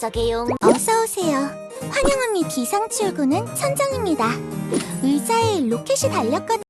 녀석의 어서 오세요. 환영합니다. 비상 출구는 천장입니다. 의자에 로켓이 달렸거든요.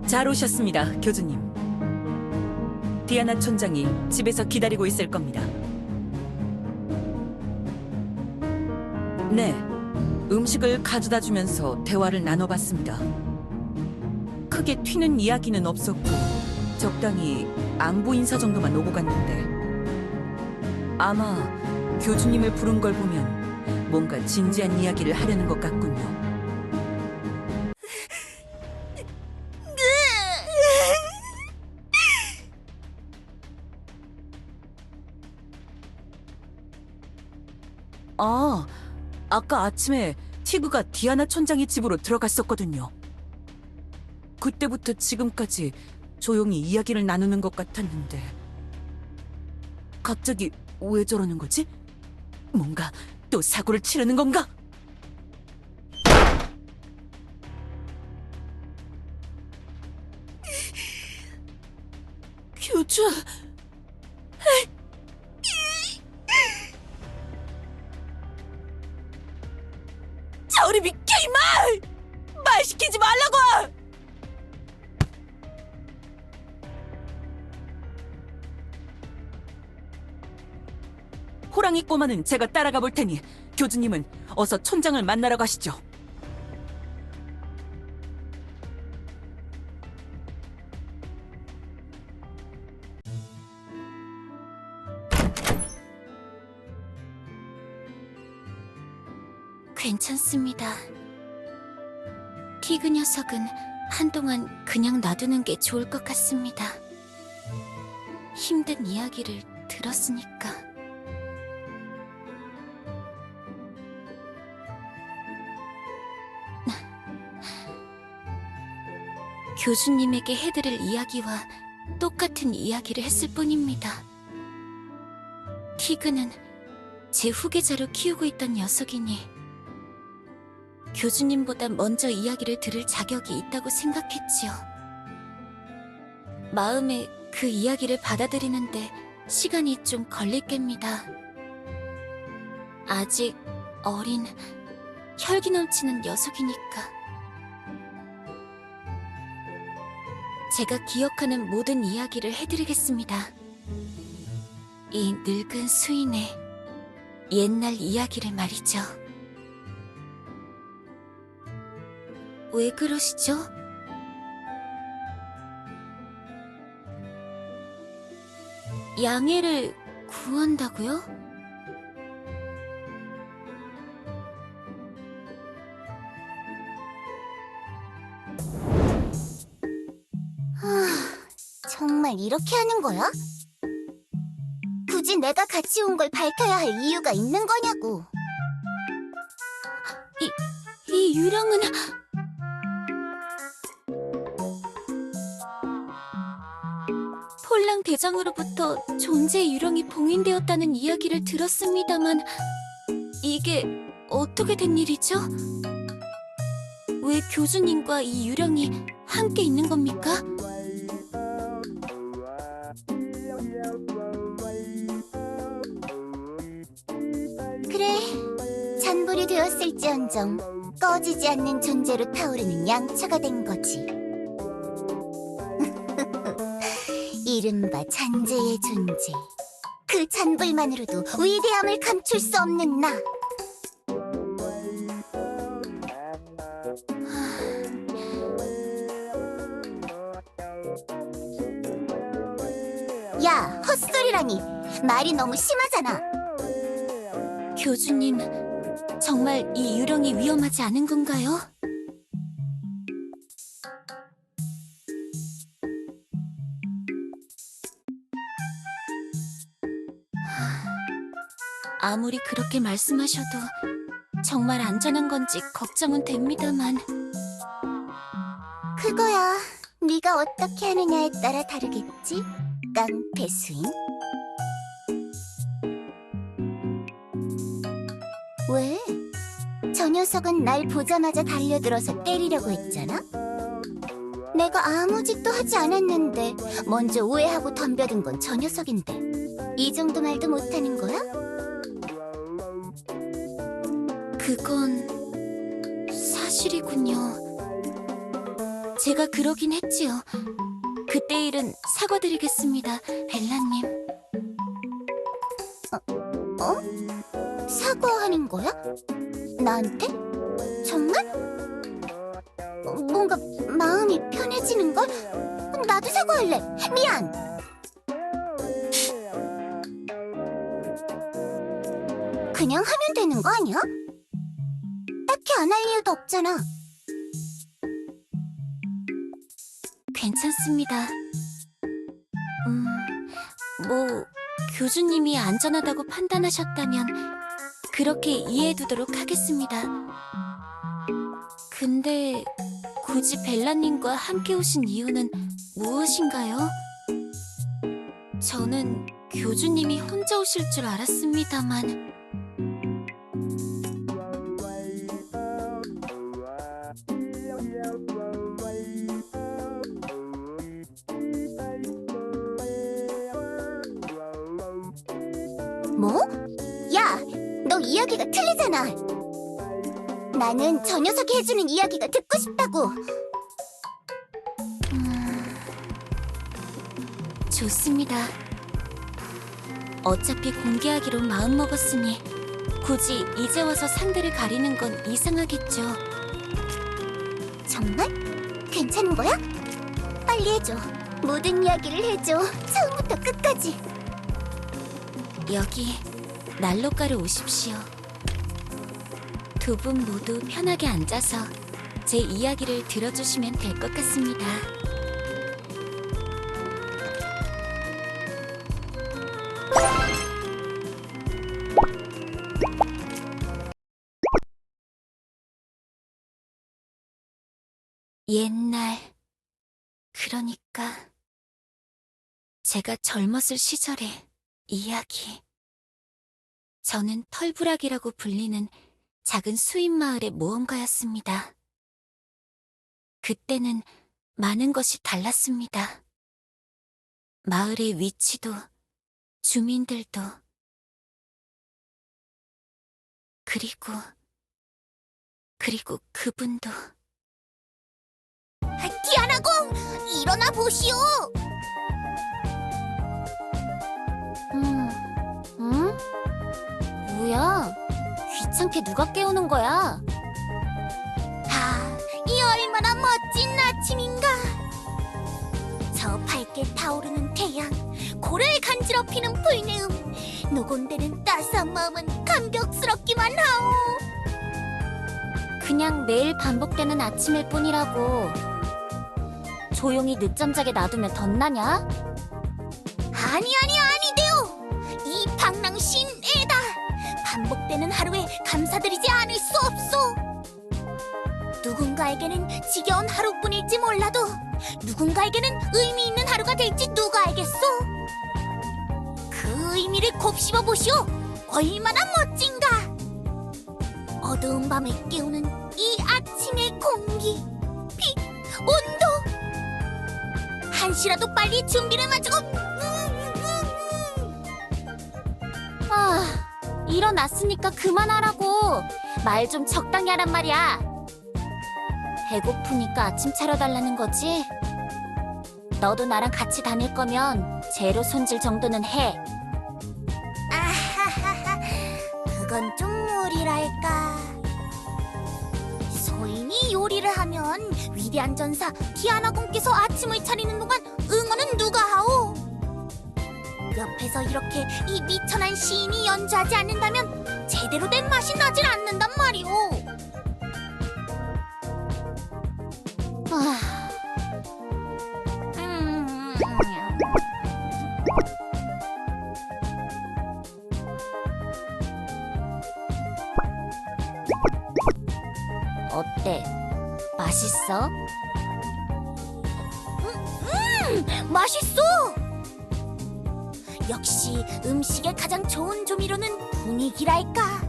잘 오셨습니다, 교주님. 디아나 촌장이 집에서 기다리고 있을 겁니다. 네, 음식을 가져다 주면서 대화를 나눠봤습니다. 크게 튀는 이야기는 없었고 적당히 안부 인사 정도만 오고 갔는데 아마 교주님을 부른 걸 보면 뭔가 진지한 이야기를 하려는 것 같군요. 아까 아침에 티그가 디아나 촌장의 집으로 들어갔었거든요. 그때부터 지금까지 조용히 이야기를 나누는 것 같았는데 갑자기 왜 저러는 거지? 뭔가 또 사고를 치려는 건가? 교주... 저리 비켜 이마! 말 시키지 말라고! 호랑이 꼬마는 제가 따라가 볼 테니 교주님은 어서 촌장을 만나러 가시죠. 괜찮습니다. 티그 녀석은 한동안 그냥 놔두는 게 좋을 것 같습니다. 힘든 이야기를 들었으니까. 교주님에게 해드릴 이야기와 똑같은 이야기를 했을 뿐입니다. 티그는 제 후계자로 키우고 있던 녀석이니 교주님보다 먼저 이야기를 들을 자격이 있다고 생각했지요. 마음에 그 이야기를 받아들이는데 시간이 좀 걸릴 겁니다. 아직 어린, 혈기 넘치는 녀석이니까. 제가 기억하는 모든 이야기를 해드리겠습니다. 이 늙은 수인의 옛날 이야기를 말이죠. 왜 그러시죠? 양해를 구한다고요? 정말 이렇게 하는 거야? 굳이 내가 같이 온 걸 밝혀야 할 이유가 있는 거냐고. 이 유령은... 폴랑 대장으로부터 존재의 유령이 봉인되었다는 이야기를 들었습니다만 이게 어떻게 된 일이죠? 왜 교주님과 이 유령이 함께 있는 겁니까? 그래, 잔불이 되었을지언정 꺼지지 않는 존재로 타오르는 양처가 된 거지. 이른바 잔재의 존재. 그 잔불만으로도 위대함을 감출 수 없는 나. 야, 헛소리라니. 말이 너무 심하잖아. 교주님, 정말 이 유령이 위험하지 않은 건가요? 아무리 그렇게 말씀하셔도 정말 안전한 건지 걱정은 됩니다만. 그거야 네가 어떻게 하느냐에 따라 다르겠지? 깡패 스윙. 왜? 저 녀석은 날 보자마자 달려들어서 때리려고 했잖아? 내가 아무 짓도 하지 않았는데 먼저 오해하고 덤벼든 건 저 녀석인데 이 정도 말도 못하는 거야? 그건 사실이군요. 제가 그러긴 했지요. 그때 일은 사과드리겠습니다, 벨라님. 사과하는 거야? 나한테? 정말? 뭔가 마음이 편해지는걸? 나도 사과할래. 미안. 그냥 하면 되는 거 아니야? 딱히 안 할 이유도 없잖아. 괜찮습니다. 뭐 교주님이 안전하다고 판단하셨다면 그렇게 이해해두도록 하겠습니다. 근데 굳이 벨라님과 함께 오신 이유는 무엇인가요? 저는 교주님이 혼자 오실 줄 알았습니다만. 뭐? 야, 너 이야기가 틀리잖아. 나는 저 녀석이 해주는 이야기가 듣고 싶다고. 좋습니다. 어차피 공개하기로 마음먹었으니 굳이 이제 와서 상대를 가리는 건 이상하겠죠. 정말? 괜찮은 거야? 빨리 해줘. 모든 이야기를 해줘. 처음부터 끝까지. 여기 난로가로 오십시오. 두 분 모두 편하게 앉아서 제 이야기를 들어주시면 될 것 같습니다. 옛날, 그러니까 제가 젊었을 시절의 이야기. 저는 털부락이라고 불리는 작은 수입 마을의 모험가였습니다. 그때는 많은 것이 달랐습니다. 마을의 위치도, 주민들도, 그리고 그분도. 디아나공! 일어나 보시오! 응? 뭐야? 귀찮게 누가 깨우는 거야? 이 얼마나 멋진 아침인가! 저 밝게 타오르는 태양, 고래를 간지럽히는 불내음, 노곤대는 따스한 마음은 감격스럽기만 하오! 그냥 매일 반복되는 아침일 뿐이라고. 조용히 늦잠 자게 놔두면 덧나냐? 아니대요! 이 방랑신 애다! 반복되는 하루에 감사드리지 않을 수 없소! 누군가에게는 지겨운 하루뿐일지 몰라도 누군가에게는 의미 있는 하루가 될지 누가 알겠소? 그 의미를 곱씹어 보시오! 얼마나 멋진가! 어두운 밤을 깨우는 이 아침의 공기, 빛, 온도! 한시라도 빨리 준비를 마치고 일어났으니까 그만하라고. 말 좀 적당히 하란 말이야. 배고프니까 아침 차려달라는 거지? 너도 나랑 같이 다닐 거면 재료 손질 정도는 해. 아하하하, 그건 좀 무리랄까. 소인이 요리를 하면 위대한 전사 디아나 공께서 아침을 차리는 동안 응원은 누가 하오? 옆에서 이렇게 이 미천한 시인이 연주하지 않는다면 제대로 된 맛이 나질 않는단 말이오. 맛있어? 맛있어! 역시 음식의 가장 좋은 조미료는 분위기랄까.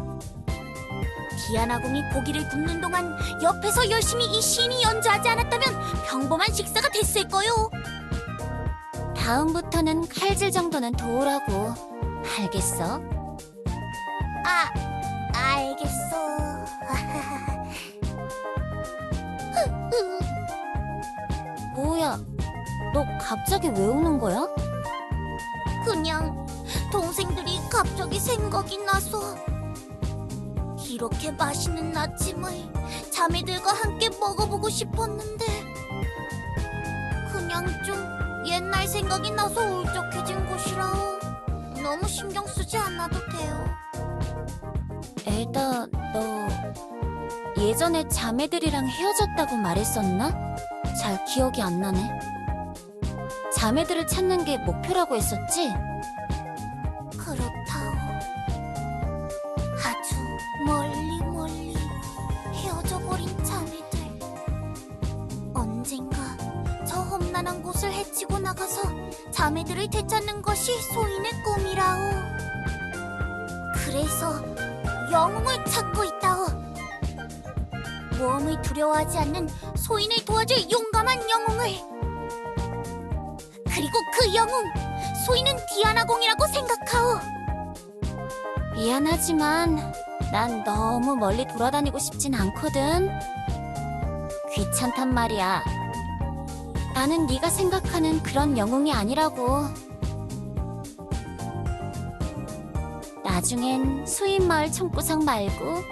디아나공이 고기를 굽는 동안 옆에서 열심히 이 시인이 연주하지 않았다면 평범한 식사가 됐을 거요. 다음부터는 칼질 정도는 도우라고. 알겠어? 알겠어. 뭐야, 너 갑자기 왜 우는 거야? 그냥 동생들이 갑자기 생각이 나서. 이렇게 맛있는 아침을 자매들과 함께 먹어보고 싶었는데 그냥 좀 옛날 생각이 나서 울적해진 곳이라 너무 신경 쓰지 않아도 돼요. 에다, 너 예전에 자매들이랑 헤어졌다고 말했었나? 잘 기억이 안 나네. 자매들을 찾는 게 목표라고 했었지? 그렇다오. 아주 멀리 멀리 헤어져 버린 자매들. 언젠가 저 험난한 곳을 헤치고 나가서 자매들을 되찾는 것이 소인의 꿈이라오. 그래서 영웅을 찾고 있다오. 모험을 두려워하지 않는 소인을 도와줄 용감한 영웅을. 그리고 그 영웅, 소인은 디아나공이라고 생각하오. 미안하지만 난 너무 멀리 돌아다니고 싶진 않거든. 귀찮단 말이야. 나는 네가 생각하는 그런 영웅이 아니라고. 나중엔 수인마을 총구석 말고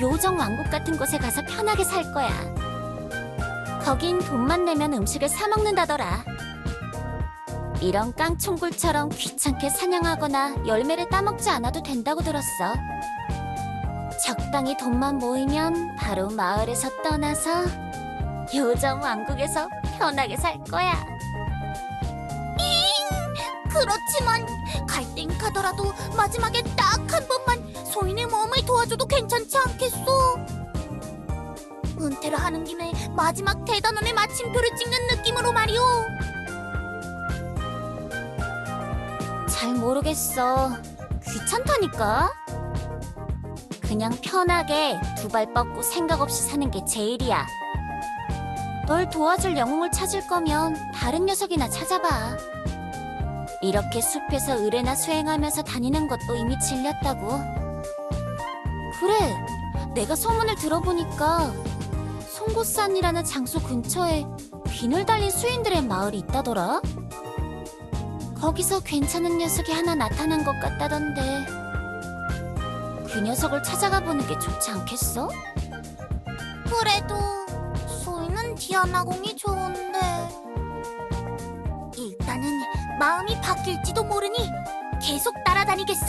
요정 왕국 같은 곳에 가서 편하게 살 거야. 거긴 돈만 내면 음식을 사 먹는다더라. 이런 깡총굴처럼 귀찮게 사냥하거나 열매를 따먹지 않아도 된다고 들었어. 적당히 돈만 모이면 바로 마을에서 떠나서 요정 왕국에서 편하게 살 거야. 그렇지만 갈 땐 가더라도 마지막에 딱 한 번만 소인의 모험을 도와줘도 괜찮지 않겠소? 은퇴를 하는 김에 마지막 대단원의 마침표를 찍는 느낌으로 말이오. 잘 모르겠어. 귀찮다니까. 그냥 편하게 두 발 뻗고 생각 없이 사는 게 제일이야. 널 도와줄 영웅을 찾을 거면 다른 녀석이나 찾아봐. 이렇게 숲에서 의뢰나 수행하면서 다니는 것도 이미 질렸다고. 그래, 내가 소문을 들어보니까 송곳산이라는 장소 근처에 비늘 달린 수인들의 마을이 있다더라. 거기서 괜찮은 녀석이 하나 나타난 것 같다던데. 그 녀석을 찾아가 보는 게 좋지 않겠어? 그래도 소인은 디아나공이 좋은데 일단은 마음이 바뀔지도 모르니 계속 따라다니겠소.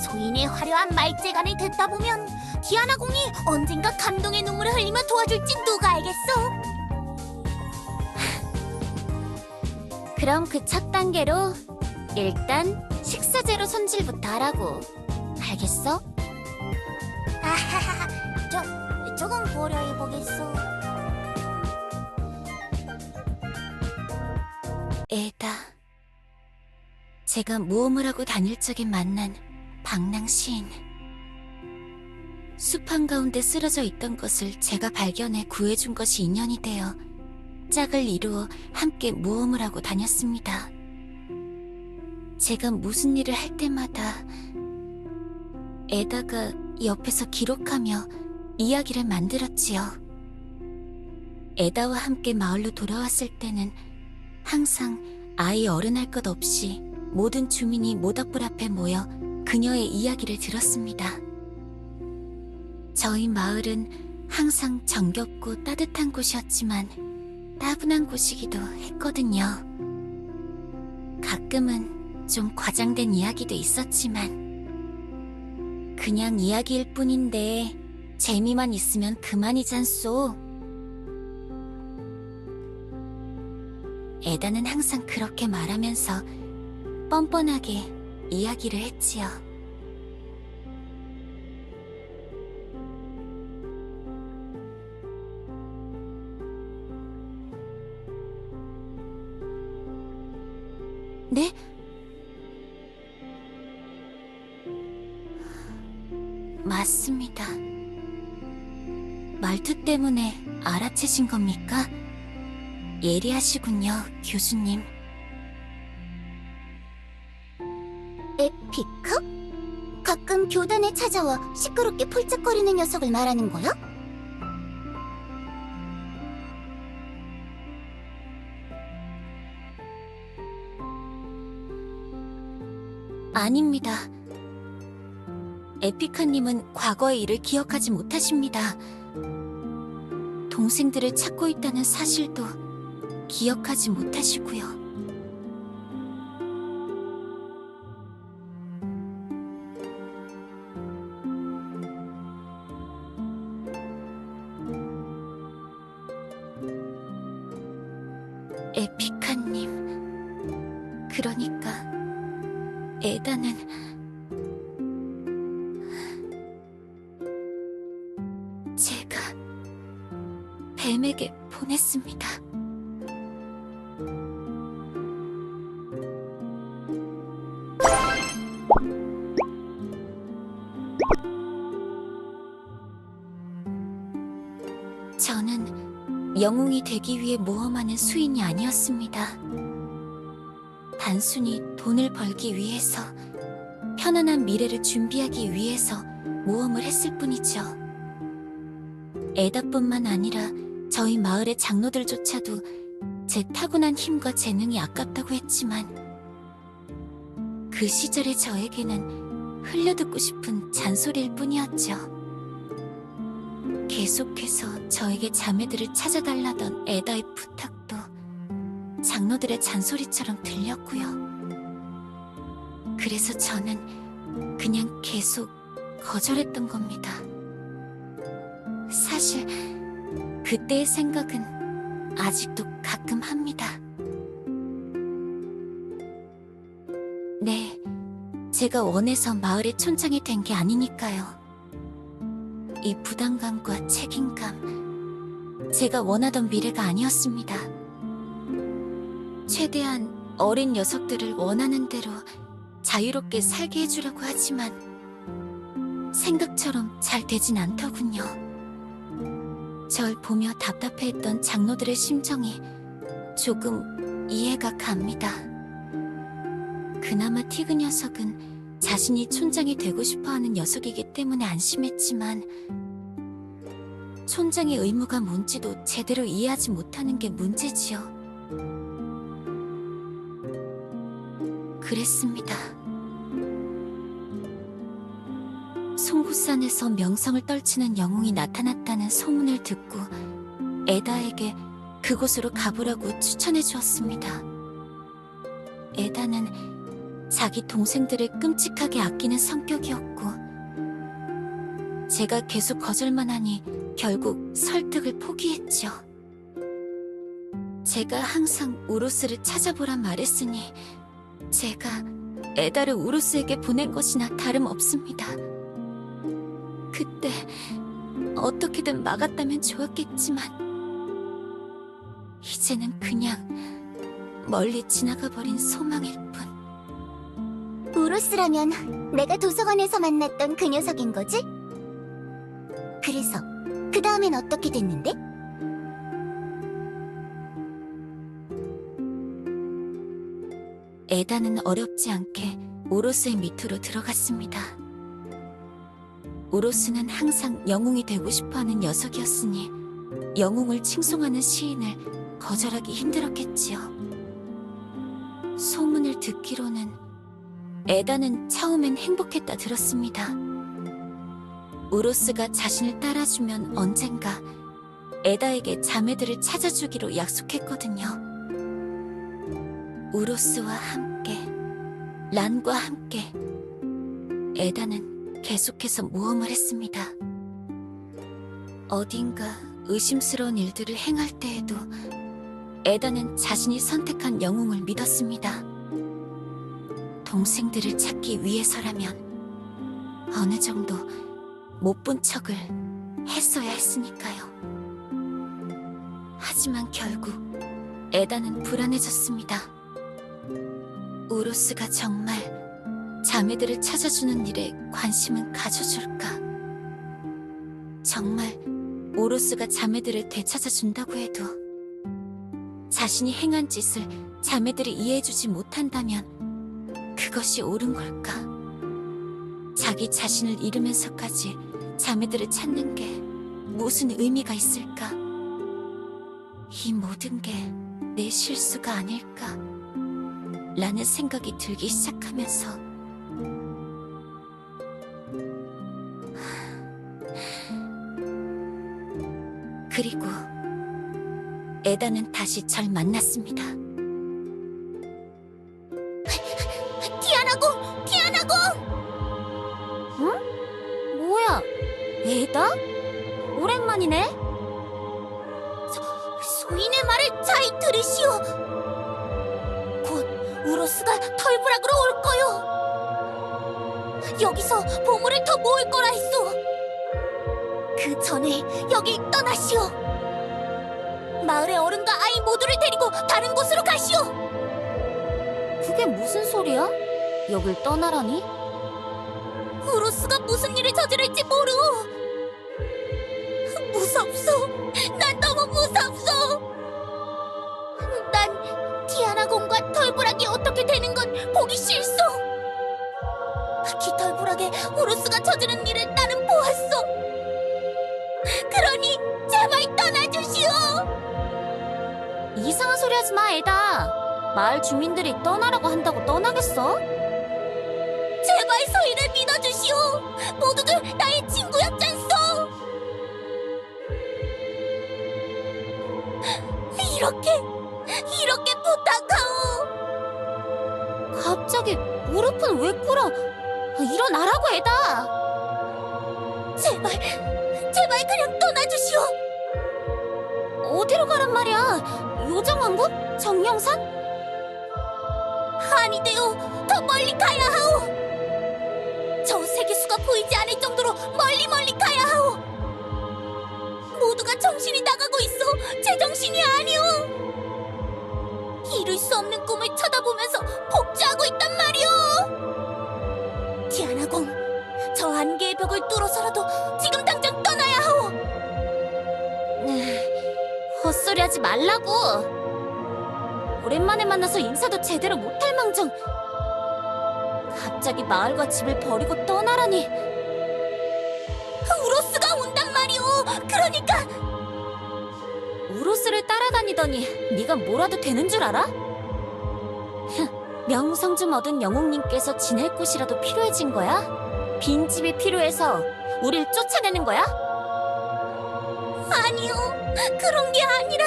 소인의 화려한 말재간을 듣다 보면 디아나공이 언젠가 감동의 눈물을 흘리며 도와줄지 누가 알겠소. 그럼 그 첫 단계로 일단 식사제로 손질부터 하라고. 알겠어? 아하하, 조금 고려해보겠소. 에다, 제가 모험을 하고 다닐 적에 만난 방랑 시인. 숲 한가운데 쓰러져 있던 것을 제가 발견해 구해준 것이 인연이 되어 짝을 이루어 함께 모험을 하고 다녔습니다. 제가 무슨 일을 할 때마다 에다가 옆에서 기록하며 이야기를 만들었지요. 에다와 함께 마을로 돌아왔을 때는 항상 아이 어른할 것 없이 모든 주민이 모닥불 앞에 모여 그녀의 이야기를 들었습니다. 저희 마을은 항상 정겹고 따뜻한 곳이었지만 따분한 곳이기도 했거든요. 가끔은 좀 과장된 이야기도 있었지만 그냥 이야기일 뿐인데 재미만 있으면 그만이잖소. 에다는 항상 그렇게 말하면서 뻔뻔하게 이야기를 했지요. 네? 맞습니다. 말투 때문에 알아채신 겁니까? 예리하시군요, 교수님. 에피카? 가끔 교단에 찾아와 시끄럽게 폴짝거리는 녀석을 말하는 거야? 아닙니다. 에피카님은 과거의 일을 기억하지 못하십니다. 동생들을 찾고 있다는 사실도 기억하지 못하시고요. 에피카님, 그러니까 에다는 제가 뱀에게 보냈습니다. 저는 영웅이 되기 위해 모험하는 수인이 아니었습니다. 단순히 돈을 벌기 위해서, 편안한 미래를 준비하기 위해서 모험을 했을 뿐이죠. 에다뿐만 아니라 저희 마을의 장로들조차도 제 타고난 힘과 재능이 아깝다고 했지만 그 시절의 저에게는 흘려듣고 싶은 잔소리일 뿐이었죠. 계속해서 저에게 자매들을 찾아달라던 에다의 부탁도 장로들의 잔소리처럼 들렸고요. 그래서 저는 그냥 계속 거절했던 겁니다. 사실 그때의 생각은 아직도 가끔 합니다. 네, 제가 원해서 마을의 촌장이 된 게 아니니까요. 이 부담감과 책임감, 제가 원하던 미래가 아니었습니다. 최대한 어린 녀석들을 원하는 대로 자유롭게 살게 해주려고 하지만 생각처럼 잘 되진 않더군요. 절 보며 답답해했던 장로들의 심정이 조금 이해가 갑니다. 그나마 티그 녀석은 자신이 촌장이 되고 싶어하는 녀석이기 때문에 안심했지만 촌장의 의무가 뭔지도 제대로 이해하지 못하는 게 문제지요. 그랬습니다. 송구산에서 명성을 떨치는 영웅이 나타났다는 소문을 듣고 에다에게 그곳으로 가보라고 추천해 주었습니다. 에다는 자기 동생들을 끔찍하게 아끼는 성격이었고 제가 계속 거절만 하니 결국 설득을 포기했죠. 제가 항상 우로스를 찾아보란 말했으니 제가 에다를 우로스에게 보낸 것이나 다름없습니다. 그때 어떻게든 막았다면 좋았겠지만 이제는 그냥 멀리 지나가버린 소망일 뿐. 우로스라면 내가 도서관에서 만났던 그 녀석인 거지? 그래서 그 다음엔 어떻게 됐는데? 에다는 어렵지 않게 우로스의 밑으로 들어갔습니다. 우로스는 항상 영웅이 되고 싶어하는 녀석이었으니 영웅을 칭송하는 시인을 거절하기 힘들었겠지요. 소문을 듣기로는 에다는 처음엔 행복했다 들었습니다. 우로스가 자신을 따라주면 언젠가 에다에게 자매들을 찾아주기로 약속했거든요. 우로스와 함께, 란과 함께 에다는 계속해서 모험을 했습니다. 어딘가 의심스러운 일들을 행할 때에도 에다는 자신이 선택한 영웅을 믿었습니다. 동생들을 찾기 위해서라면 어느 정도 못 본 척을 했어야 했으니까요. 하지만 결국 에다는 불안해졌습니다. 우로스가 정말 자매들을 찾아주는 일에 관심은 가져줄까? 정말 오로스가 자매들을 되찾아준다고 해도 자신이 행한 짓을 자매들이 이해해주지 못한다면 그것이 옳은 걸까? 자기 자신을 잃으면서까지 자매들을 찾는 게 무슨 의미가 있을까? 이 모든 게 내 실수가 아닐까? 라는 생각이 들기 시작하면서 그리고 에다는 다시 절 만났습니다. 티아나공! 티아나공! 응? 뭐야? 에다? 오랜만이네? 소인의 말을 잘 들으시오. 곧 우로스가 털부락으로 올 거요. 여기서 보물을 더 모을 거라 했소. 그 전에 여길 떠나시오. 마을의 어른과 아이 모두를 데리고 다른 곳으로 가시오. 그게 무슨 소리야? 여길 떠나라니? 우로스가 무슨 일을 저지를지 모르. 무섭소. 난 너무 무섭소. 난 티아나공과 털부락이 어떻게 되는 건 보기 싫소. 깃털부락에 우로스가 저지른 일을 나는 보았소. 그러니 제발 떠나주시오. 이상한 소리 하지 마, 에다. 마을 주민들이 떠나라고 한다고 떠나겠어? 제발 소인을 믿어주시오. 모두들 나의 친구였잖소. 이렇게 부탁하오. 갑자기 무릎은 왜 꿇어? 일어나라고, 에다. 제발 그냥 떠나주시오. 어디로 가란 말이야? 요정왕국? 정령산? 아니돼요. 더 멀리 가야 하오. 저 세계수가 보이지 않을 정도로 멀리 가야 하오. 모두가 정신이 나가고 있어. 제정신이 아니오. 이룰 수 없는 꿈을 쳐다보면서 복주하고 있단 말이오. 디아나공, 저 안개의 벽을 뚫어서라도 지금 당장 떠나야 하오. 헛소리 하지 말라고. 오랜만에 만나서 인사도 제대로 못할 망정 갑자기 마을과 집을 버리고 떠나라니. 우로스가 온단 말이오. 그러니까 우로스를 따라다니더니 네가 뭐라도 되는 줄 알아? 명성 좀 얻은 영웅님께서 지낼 곳이라도 필요해진 거야? 빈집이 필요해서 우릴 쫓아내는 거야? 아니요. 그런 게 아니라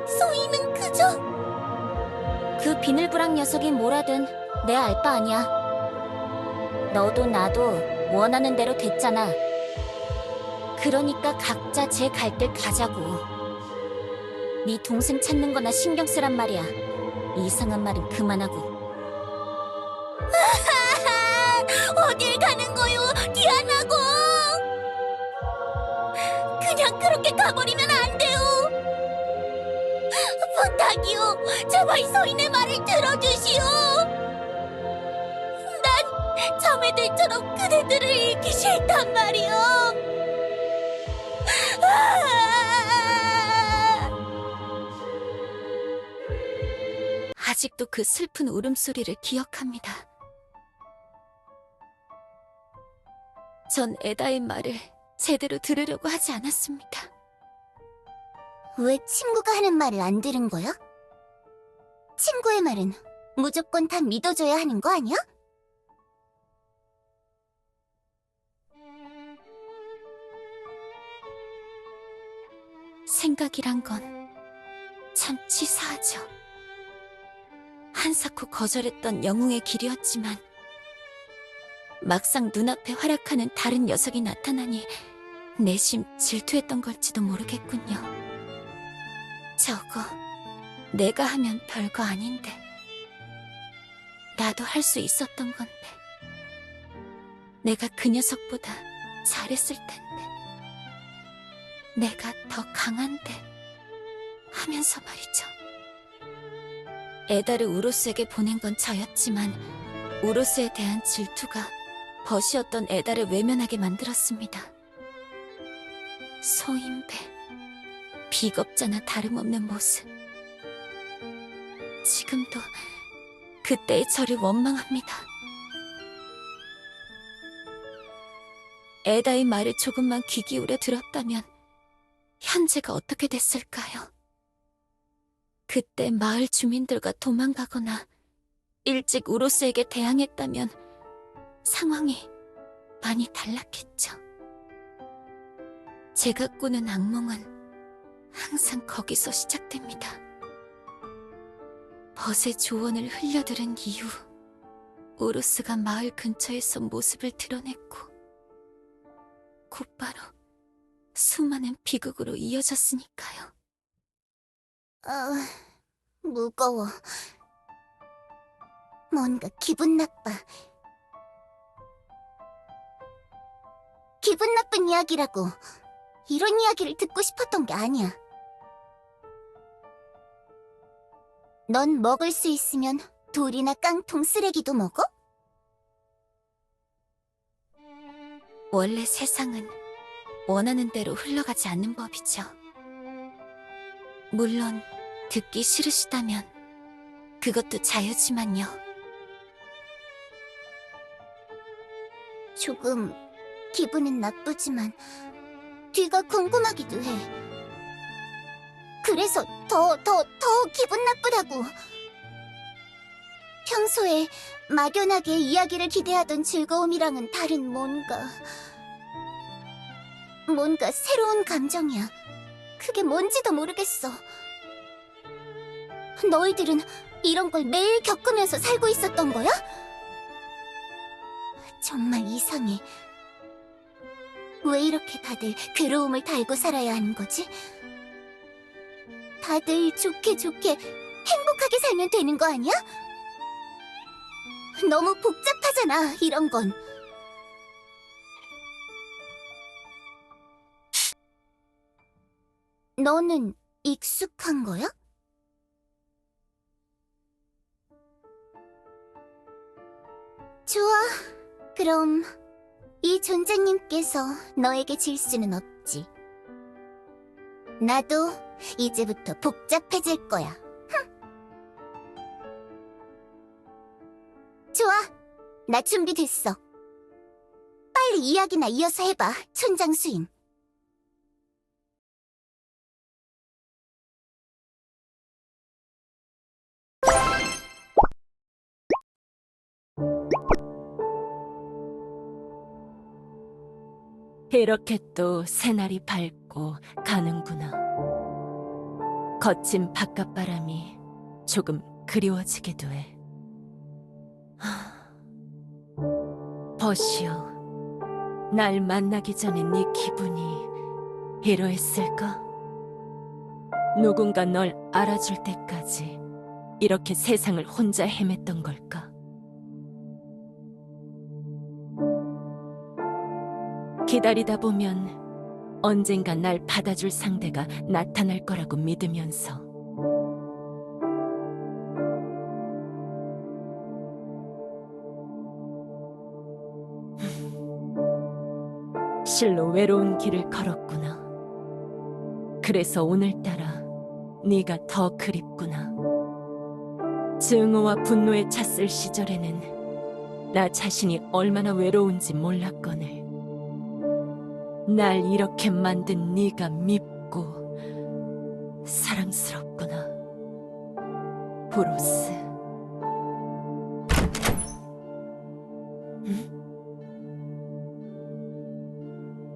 소희는 그저 그 비늘부랑 녀석이 뭐라든 내 알 바 아니야. 너도 나도 원하는 대로 됐잖아. 그러니까 각자 제 갈 길 가자고. 네 동생 찾는 거나 신경 쓰란 말이야. 이상한 말은 그만하고. 어딜 가는 거요, 디아나고? 그냥 그렇게 가버리면 안 돼요. 부탁이요. 제발 소인의 말을 들어주시오. 난 자매들처럼 그대들을 잃기 싫단 말이오. 아직도 그 슬픈 울음소리를 기억합니다. 전 에다의 말을 제대로 들으려고 하지 않았습니다. 왜 친구가 하는 말을 안 들은 거야? 친구의 말은 무조건 다 믿어줘야 하는 거 아니야? 생각이란 건 참 치사하죠. 한사코 거절했던 영웅의 길이었지만 막상 눈앞에 활약하는 다른 녀석이 나타나니 내심 질투했던 걸지도 모르겠군요. 저거 내가 하면 별거 아닌데 나도 할 수 있었던 건데 내가 그 녀석보다 잘했을 텐데 내가 더 강한데 하면서 말이죠. 에다를 우로스에게 보낸 건 저였지만 우로스에 대한 질투가 벗이었던 에다를 외면하게 만들었습니다. 소인배, 비겁자나 다름없는 모습. 지금도 그때의 저를 원망합니다. 에다의 말을 조금만 귀 기울여 들었다면 현재가 어떻게 됐을까요? 그때 마을 주민들과 도망가거나 일찍 우로스에게 대항했다면 상황이 많이 달랐겠죠. 제가 꾸는 악몽은 항상 거기서 시작됩니다. 벗의 조언을 흘려들은 이후 우로스가 마을 근처에서 모습을 드러냈고 곧바로 수많은 비극으로 이어졌으니까요. 무거워. 뭔가 기분 나빠. 기분 나쁜 이야기라고. 이런 이야기를 듣고 싶었던 게 아니야. 넌 먹을 수 있으면 돌이나 깡통 쓰레기도 먹어? 원래 세상은 원하는 대로 흘러가지 않는 법이죠. 물론 듣기 싫으시다면 그것도 자유지만요. 조금 기분은 나쁘지만 뒤가 궁금하기도 해. 그래서 더 기분 나쁘다고. 평소에 막연하게 이야기를 기대하던 즐거움이랑은 다른 뭔가 새로운 감정이야. 그게 뭔지도 모르겠어. 너희들은 이런 걸 매일 겪으면서 살고 있었던 거야? 정말 이상해. 왜 이렇게 다들 괴로움을 달고 살아야 하는 거지? 다들 좋게 행복하게 살면 되는 거 아니야? 너무 복잡하잖아, 이런 건. 너는 익숙한 거야? 좋아. 그럼 이 존재님께서 너에게 질 수는 없지. 나도 이제부터 복잡해질 거야. 좋아. 나 준비됐어. 빨리 이야기나 이어서 해봐, 촌장 수인. 이렇게 또 새날이 밝고 가는구나. 거친 바깥바람이 조금 그리워지기도 해. 벗이여, 날 만나기 전에 네 기분이 이러했을까? 누군가 널 알아줄 때까지 이렇게 세상을 혼자 헤맸던 걸까? 기다리다 보면 언젠가 날 받아줄 상대가 나타날 거라고 믿으면서 실로 외로운 길을 걸었구나. 그래서 오늘따라 네가 더 그립구나. 증오와 분노에 찼을 시절에는 나 자신이 얼마나 외로운지 몰랐거늘. 날 이렇게 만든 네가 밉고 사랑스럽구나, 우로스.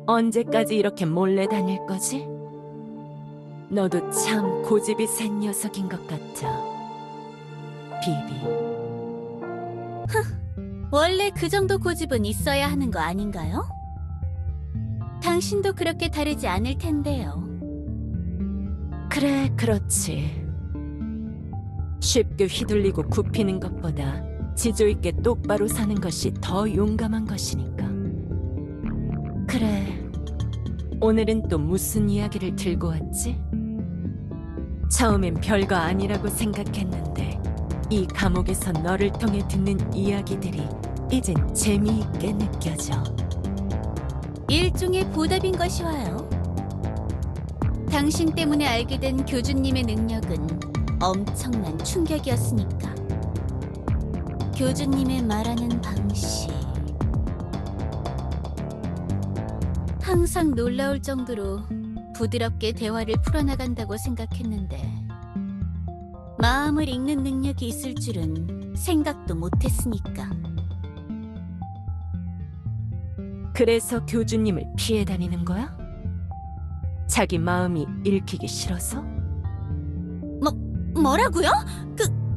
언제까지 이렇게 몰래 다닐 거지? 너도 참 고집이 센 녀석인 것 같아, 비비. 원래 그 정도 고집은 있어야 하는 거 아닌가요? 당신도 그렇게 다르지 않을 텐데요. 그래, 그렇지. 쉽게 휘둘리고 굽히는 것보다 지조 있게 똑바로 사는 것이 더 용감한 것이니까. 그래, 오늘은 또 무슨 이야기를 들고 왔지? 처음엔 별거 아니라고 생각했는데 이 감옥에서 너를 통해 듣는 이야기들이 이젠 재미있게 느껴져. 일종의 보답인 것이 와요. 당신 때문에 알게 된 교주님의 능력은 엄청난 충격이었으니까. 교주님의 말하는 방식. 항상 놀라울 정도로 부드럽게 대화를 풀어나간다고 생각했는데 마음을 읽는 능력이 있을 줄은 생각도 못했으니까. 그래서 교주님을 피해 다니는 거야? 자기 마음이 읽히기 싫어서? 뭐라고요?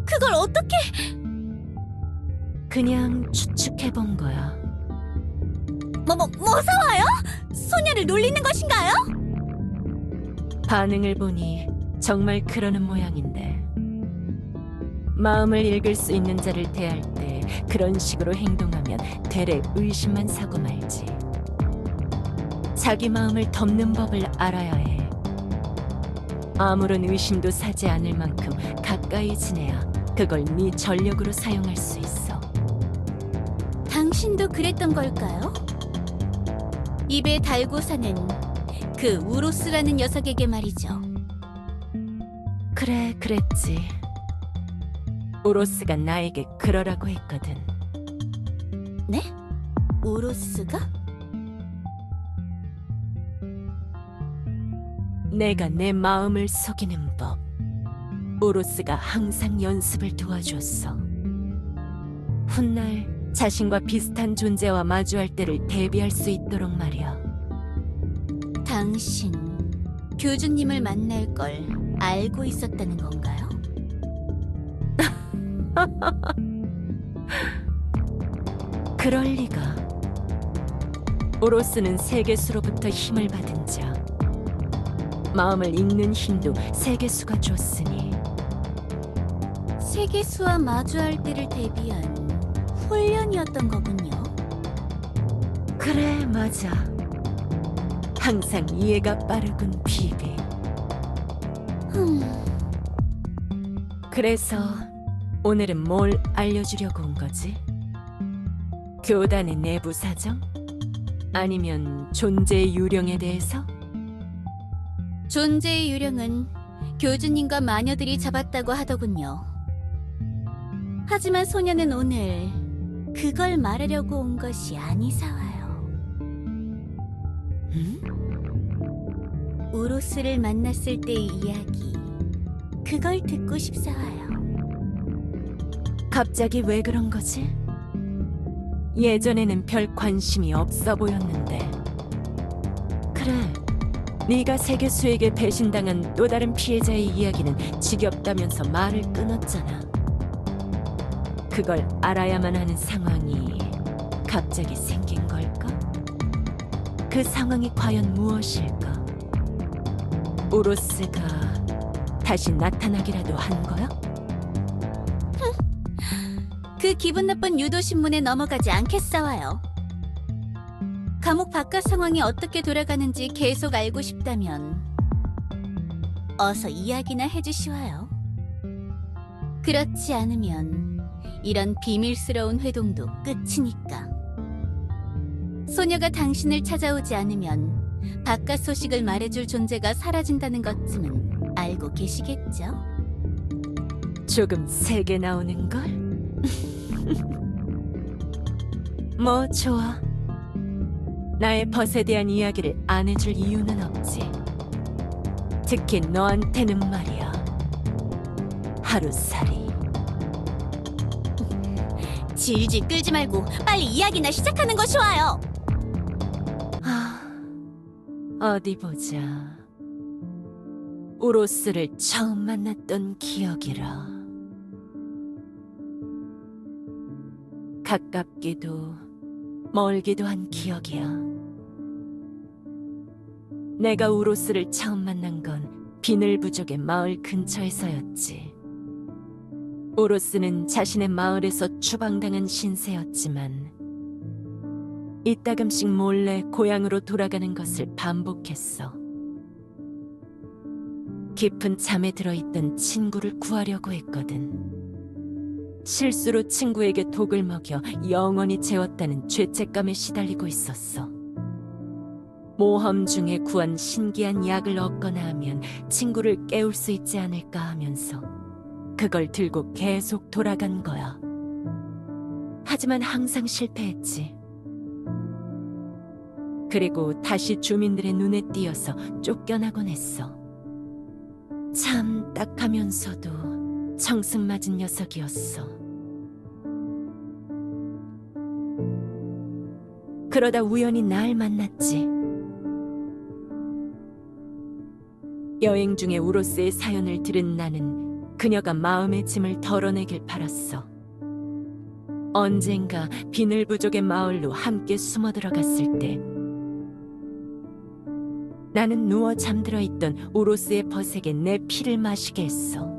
그걸 어떻게... 그냥 추측해본 거야. 무서워요? 소녀를 놀리는 것인가요? 반응을 보니 정말 그러는 모양인데. 마음을 읽을 수 있는 자를 대할 때 그런 식으로 행동하면 되레 의심만 사고 말지. 자기 마음을 덮는 법을 알아야 해. 아무런 의심도 사지 않을 만큼 가까이 지내야 그걸 네 전력으로 사용할 수 있어. 당신도 그랬던 걸까요? 입에 달고 사는 그 우로스라는 녀석에게 말이죠. 그래, 그랬지. 우로스가 나에게 그러라고 했거든. 네? 우로스가? 내가 내 마음을 속이는 법. 우로스가 항상 연습을 도와줬어. 훗날 자신과 비슷한 존재와 마주할 때를 대비할 수 있도록 말이야. 당신, 교주님을 만날 걸 알고 있었다는 건가요? 그럴 리가. 우로스는 세계수로부터 힘을 받은 자. 마음을 읽는 힘도 세계수가 줬으니. 세계수와 마주할 때를 대비한 훈련이었던 거군요. 그래, 맞아. 항상 이해가 빠르군, 비비. 그래서 오늘은 뭘 알려주려고 온 거지? 교단의 내부 사정? 아니면 존재의 유령에 대해서? 존재의 유령은 교주님과 마녀들이 잡았다고 하더군요. 하지만 소녀는 오늘 그걸 말하려고 온 것이 아니사와요. 응? 우로스를 만났을 때의 이야기, 그걸 듣고 싶사와요. 갑자기 왜 그런 거지? 예전에는 별 관심이 없어 보였는데. 그래, 네가 세계수에게 배신당한 또 다른 피해자의 이야기는 지겹다면서 말을 끊었잖아. 그걸 알아야만 하는 상황이 갑자기 생긴 걸까? 그 상황이 과연 무엇일까? 우로스가 다시 나타나기라도 한 거야? 그 기분 나쁜 유도신문에 넘어가지 않겠사와요. 감옥 바깥 상황이 어떻게 돌아가는지 계속 알고 싶다면 어서 이야기나 해주시와요. 그렇지 않으면 이런 비밀스러운 회동도 끝이니까. 소녀가 당신을 찾아오지 않으면 바깥 소식을 말해줄 존재가 사라진다는 것쯤은 알고 계시겠죠? 조금 세게 나오는걸? 뭐 좋아. 나의 벗에 대한 이야기를 안 해줄 이유는 없지. 특히 너한테는 말이야. 하루살이. 질질 끌지 말고 빨리 이야기나 시작하는 것이 와요. 어디 보자. 우로스를 처음 만났던 기억이라. 가깝기도 멀기도 한 기억이야. 내가 우로스를 처음 만난 건 비늘부족의 마을 근처에서였지. 우로스는 자신의 마을에서 추방당한 신세였지만 이따금씩 몰래 고향으로 돌아가는 것을 반복했어. 깊은 잠에 들어있던 친구를 구하려고 했거든. 실수로 친구에게 독을 먹여 영원히 재웠다는 죄책감에 시달리고 있었어. 모험 중에 구한 신기한 약을 얻거나 하면 친구를 깨울 수 있지 않을까 하면서 그걸 들고 계속 돌아간 거야. 하지만 항상 실패했지. 그리고 다시 주민들의 눈에 띄어서 쫓겨나곤 했어. 참 딱하면서도 청승맞은 녀석이었어. 그러다 우연히 날 만났지. 여행 중에 우로스의 사연을 들은 나는 그녀가 마음의 짐을 덜어내길 바랐어. 언젠가 비늘부족의 마을로 함께 숨어 들어갔을 때 나는 누워 잠들어 있던 우로스의 벗에게 내 피를 마시게 했어.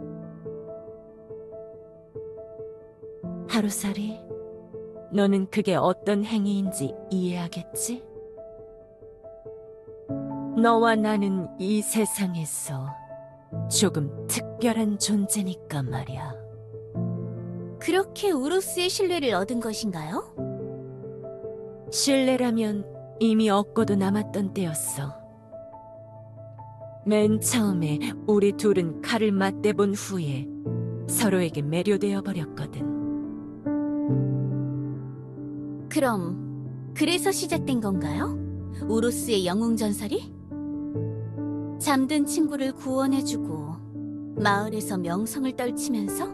하루살이, 너는 그게 어떤 행위인지 이해하겠지? 너와 나는 이 세상에서 조금 특별한 존재니까 말이야. 그렇게 우로스의 신뢰를 얻은 것인가요? 신뢰라면 이미 얻고도 남았던 때였어. 맨 처음에 우리 둘은 칼을 맞대본 후에 서로에게 매료되어 버렸거든. 그럼 그래서 시작된 건가요? 우로스의 영웅 전설이? 잠든 친구를 구원해주고 마을에서 명성을 떨치면서?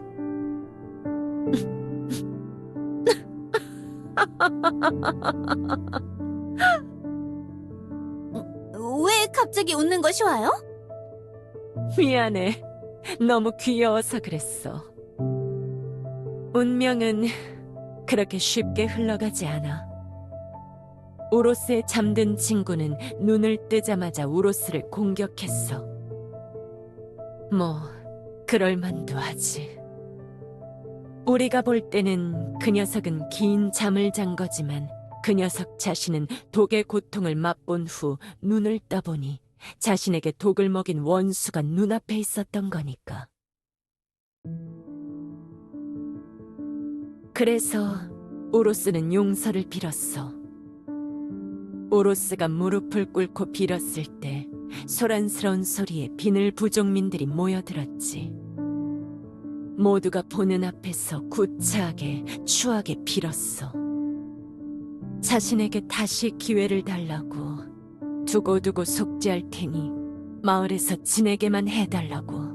왜 갑자기 웃는 것이 와요? 미안해. 너무 귀여워서 그랬어. 운명은 그렇게 쉽게 흘러가지 않아. 우로스의 잠든 친구는 눈을 뜨자마자 우로스를 공격했어. 뭐, 그럴만도 하지. 우리가 볼 때는 그 녀석은 긴 잠을 잔 거지만 그 녀석 자신은 독의 고통을 맛본 후 눈을 떠보니 자신에게 독을 먹인 원수가 눈앞에 있었던 거니까. 그래서 우로스는 용서를 빌었어. 우로스가 무릎을 꿇고 빌었을 때 소란스러운 소리에 비늘 부족민들이 모여들었지. 모두가 보는 앞에서 구차하게 추하게 빌었어. 자신에게 다시 기회를 달라고, 두고두고 속죄할 테니 마을에서 지내게만 해달라고.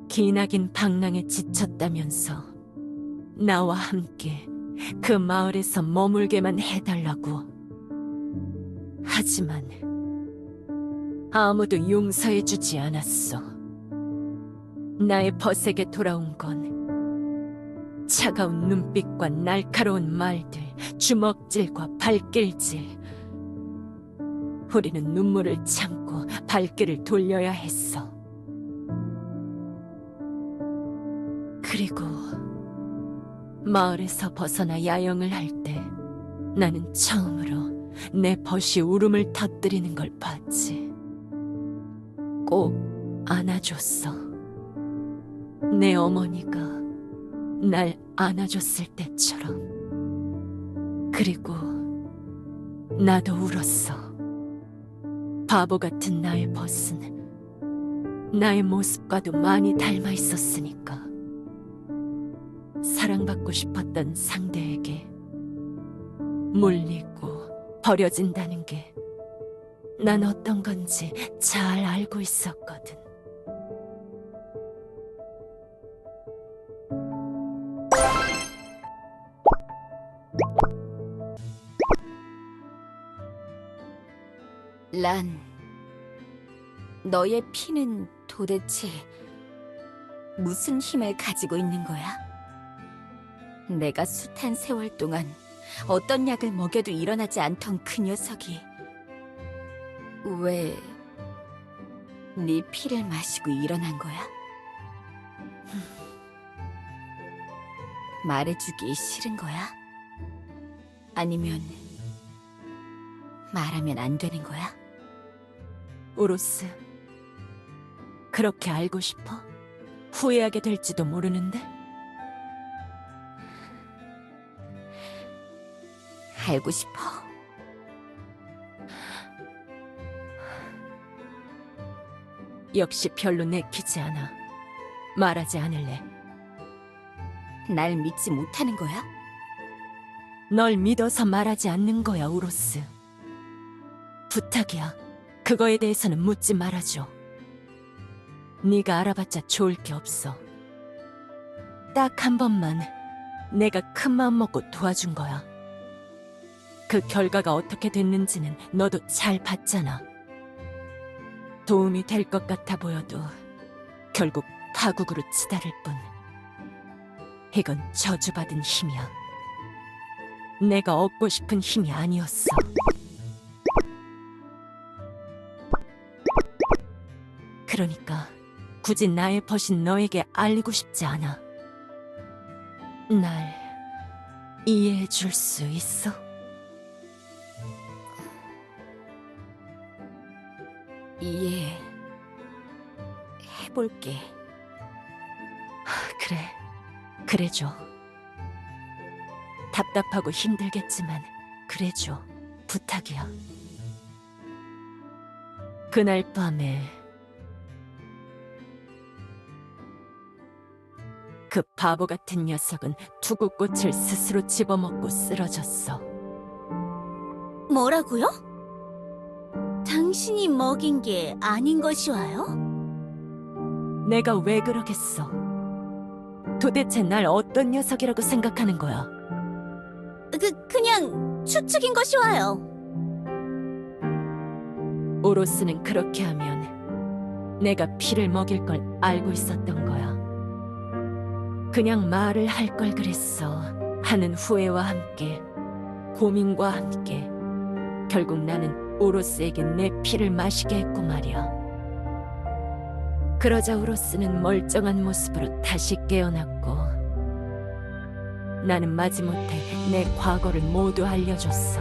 기나긴 방랑에 지쳤다면서 나와 함께 그 마을에서 머물게만 해달라고. 하지만 아무도 용서해주지 않았어. 나의 벗에게 돌아온 건 차가운 눈빛과 날카로운 말들, 주먹질과 발길질. 우리는 눈물을 참고 발길을 돌려야 했어. 그리고 마을에서 벗어나 야영을 할 때 나는 처음으로 내 벗이 울음을 터뜨리는 걸 봤지. 꼭 안아줬어. 내 어머니가 날 안아줬을 때처럼. 그리고 나도 울었어. 바보 같은 나의 벗은 나의 모습과도 많이 닮아 있었으니까. 사랑받고 싶었던 상대에게 물리고 버려진다는 게 난 어떤 건지 잘 알고 있었거든. 란, 너의 피는 도대체 무슨 힘을 가지고 있는 거야? 내가 숱한 세월 동안 어떤 약을 먹여도 일어나지 않던 그 녀석이 왜 네 피를 마시고 일어난 거야? 말해주기 싫은 거야? 아니면 말하면 안 되는 거야? 우로스, 그렇게 알고 싶어? 후회하게 될지도 모르는데? 알고 싶어. 역시 별로 내키지 않아. 말하지 않을래. 날 믿지 못하는 거야? 널 믿어서 말하지 않는 거야, 우로스. 부탁이야. 그거에 대해서는 묻지 말아줘. 네가 알아봤자 좋을 게 없어. 딱 한 번만 내가 큰 마음 먹고 도와준 거야. 그 결과가 어떻게 됐는지는 너도 잘 봤잖아. 도움이 될 것 같아 보여도 결국 파국으로 치달을 뿐. 이건 저주받은 힘이야. 내가 얻고 싶은 힘이 아니었어. 그러니까 굳이 나의 벗인 너에게 알리고 싶지 않아. 날 이해해 줄 수 있어? 해볼게. 그래, 그래줘. 답답하고 힘들겠지만 그래줘. 부탁이야. 그날 밤에 그 바보 같은 녀석은 투구꽃을 스스로 집어먹고 쓰러졌어. 뭐라고요? 당신이 먹인 게 아닌 것이와요? 내가 왜 그러겠어? 도대체 날 어떤 녀석이라고 생각하는 거야? 그냥 추측인 것이와요. 오로스는 그렇게 하면 내가 피를 먹일 걸 알고 있었던 거야. 그냥 말을 할 걸 그랬어 하는 후회와 함께, 고민과 함께 결국 나는 오로스에게 내 피를 마시게 했고 말이야. 그러자 오로스는 멀쩡한 모습으로 다시 깨어났고 나는 마지못해 내 과거를 모두 알려줬어.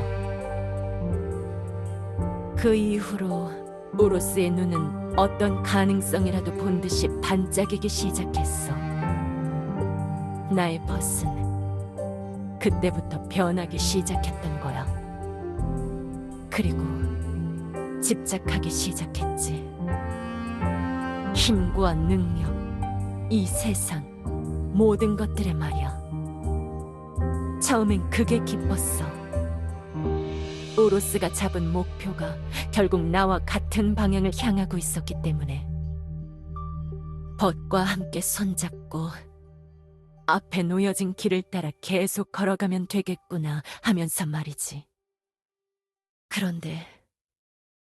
그 이후로 오로스의 눈은 어떤 가능성이라도 본 듯이 반짝이기 시작했어. 나의 벗은 그때부터 변하기 시작했던 거야. 그리고 집착하기 시작했지. 힘과 능력, 이 세상 모든 것들에 말이야. 처음엔 그게 기뻤어. 오로스가 잡은 목표가 결국 나와 같은 방향을 향하고 있었기 때문에. 벗과 함께 손잡고 앞에 놓여진 길을 따라 계속 걸어가면 되겠구나 하면서 말이지. 그런데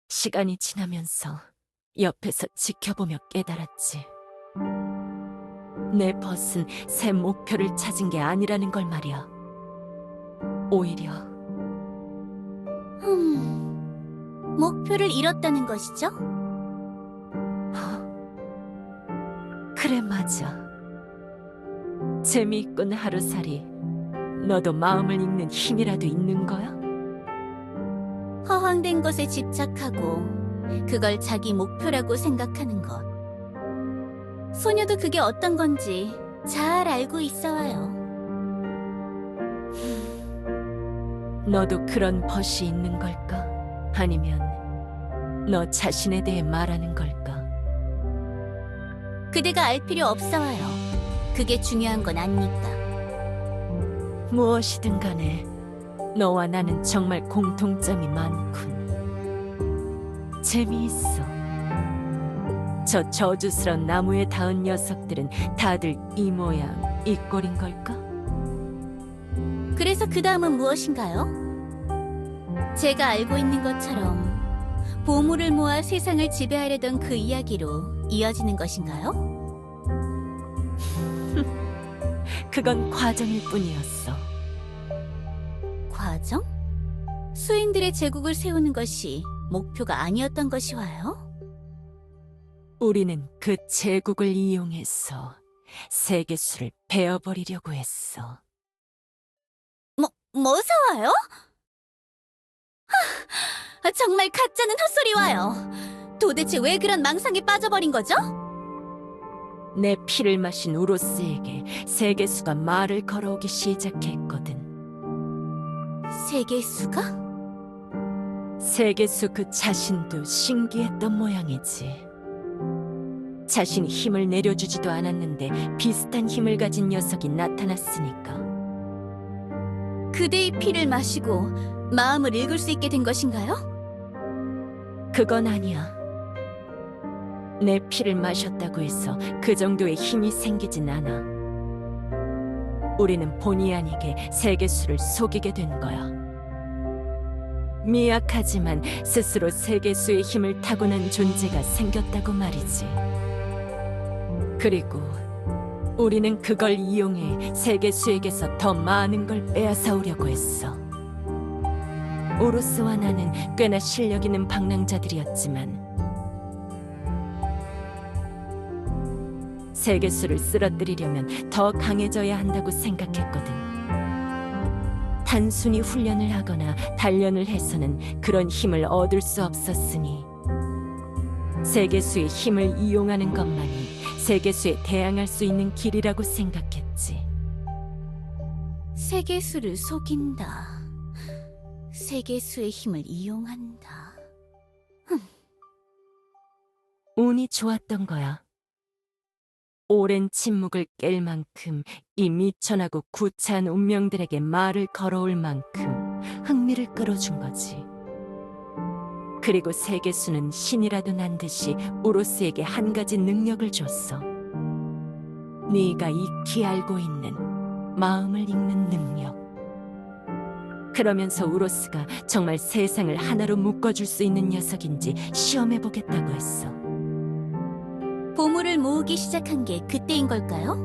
시간이 지나면서 옆에서 지켜보며 깨달았지. 내 벗은 새 목표를 찾은 게 아니라는 걸 말이야. 오히려 목표를 잃었다는 것이죠? 그래, 맞아. 재미있군 하루살이. 너도 마음을 읽는 힘이라도 있는 거야? 허황된 것에 집착하고 그걸 자기 목표라고 생각하는 것. 소녀도 그게 어떤 건지 잘 알고 있어요. 너도 그런 벗이 있는 걸까? 아니면 너 자신에 대해 말하는 걸까? 그대가 알 필요 없어요. 그게 중요한 건 아니니까. 무엇이든 간에 너와 나는 정말 공통점이 많군. 재미있어. 저 저주스런 나무에 닿은 녀석들은 다들 이 모양, 이 꼴인 걸까? 그래서 그 다음은 무엇인가요? 제가 알고 있는 것처럼 보물을 모아 세상을 지배하려던 그 이야기로 이어지는 것인가요? 그건 과정일 뿐이었어. 과정? 수인들의 제국을 세우는 것이 목표가 아니었던 것이와요? 우리는 그 제국을 이용해서 세계수를 베어버리려고 했어. 뭐사와요? 정말 가짜는 헛소리와요. 도대체 왜 그런 망상에 빠져버린 거죠? 내 피를 마신 우로스에게 세계수가 말을 걸어오기 시작했거든. 세계수가? 세계수 그 자신도 신기했던 모양이지. 자신이 힘을 내려주지도 않았는데 비슷한 힘을 가진 녀석이 나타났으니까. 그대의 피를 마시고 마음을 읽을 수 있게 된 것인가요? 그건 아니야. 내 피를 마셨다고 해서 그 정도의 힘이 생기진 않아. 우리는 본의 아니게 세계수를 속이게 된 거야. 미약하지만 스스로 세계수의 힘을 타고난 존재가 생겼다고 말이지. 그리고 우리는 그걸 이용해 세계수에게서 더 많은 걸 빼앗아오려고 했어. 오로스와 나는 꽤나 실력 있는 방랑자들이었지만 세계수를 쓰러뜨리려면 더 강해져야 한다고 생각했거든. 단순히 훈련을 하거나 단련을 해서는 그런 힘을 얻을 수 없었으니 세계수의 힘을 이용하는 것만이 세계수에 대항할 수 있는 길이라고 생각했지. 세계수를 속인다. 세계수의 힘을 이용한다. 운이 좋았던 거야. 오랜 침묵을 깰 만큼 이 미천하고 구차한 운명들에게 말을 걸어올 만큼 흥미를 끌어준 거지. 그리고 세계수는 신이라도 난 듯이 우로스에게 한 가지 능력을 줬어. 네가 익히 알고 있는 마음을 읽는 능력. 그러면서 우로스가 정말 세상을 하나로 묶어줄 수 있는 녀석인지 시험해보겠다고 했어. 보물을 모으기 시작한 게 그때인 걸까요?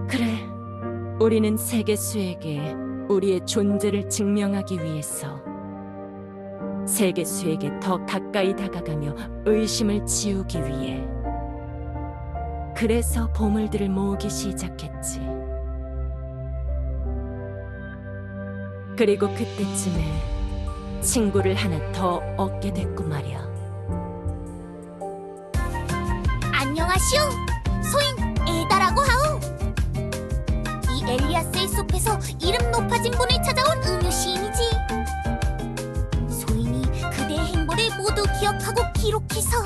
그래, 우리는 세계수에게 우리의 존재를 증명하기 위해서 세계수에게 더 가까이 다가가며 의심을 지우기 위해 그래서 보물들을 모으기 시작했지. 그리고 그때쯤에 친구를 하나 더 얻게 됐고 말이야. 안녕하시오. 소인 에다라고 하오. 이 엘리아스의 숲에서 이름 높아진 분을 찾아온 음유 시인이지. 소인이 그대의 행보를 모두 기억하고 기록해서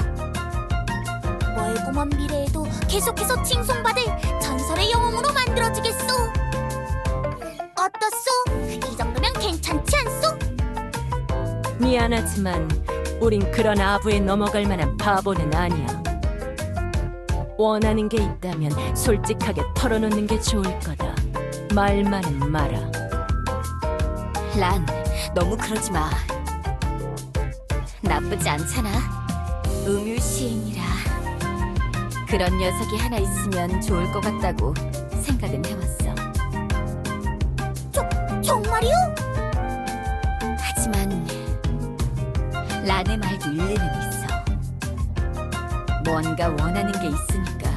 멀고 먼 미래에도 계속해서 칭송받을 전설의 영웅으로 만들어주겠소. 어떻소? 이 정도면 괜찮지 않소? 미안하지만 우린 그런 아부에 넘어갈 만한 바보는 아니야. 원하는 게 있다면 솔직하게 털어놓는 게 좋을 거다. 말만은 마라. 란, 너무 그러지 마. 나쁘지 않잖아. 음유 시인이라. 그런 녀석이 하나 있으면 좋을 것 같다고 생각은 해왔어. 정말이오? 하지만 란의 말도 일리는 있어. 뭔가 원하는 게 있으니까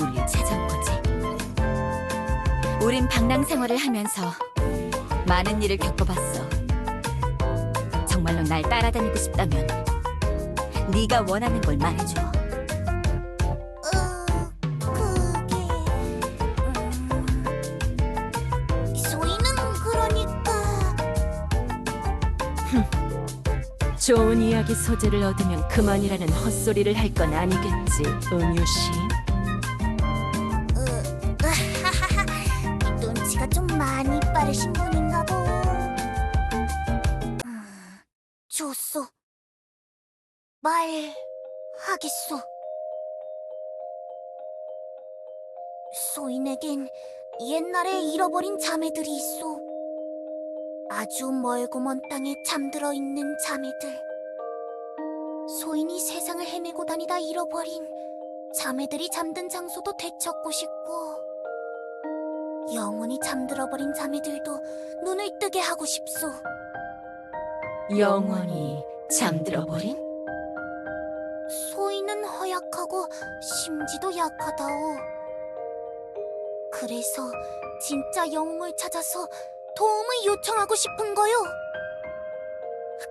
우릴 찾아온 거지. 우린 방랑 생활을 하면서 많은 일을 겪어봤어. 정말로 날 따라다니고 싶다면 네가 원하는 걸 말해줘. 소인은 그러니까 좋은 이야기 소재를 얻으면 그만이라는 헛소리를 할 건 아니겠지, 음유씨. 눈치가 좀 많이 빠르신 분인가 보. 좋소. 말하겠소. 소인에겐 옛날에 잃어버린 자매들이 있소. 아주 멀고 먼 땅에 잠들어 있는 자매들. 소인이 세상을 헤매고 다니다 잃어버린 자매들이 잠든 장소도 되찾고 싶고, 영원히 잠들어버린 자매들도 눈을 뜨게 하고 싶소. 영원히 잠들어버린? 소인은 허약하고 심지도 약하다오. 그래서 진짜 영웅을 찾아서 도움을 요청하고 싶은 거요.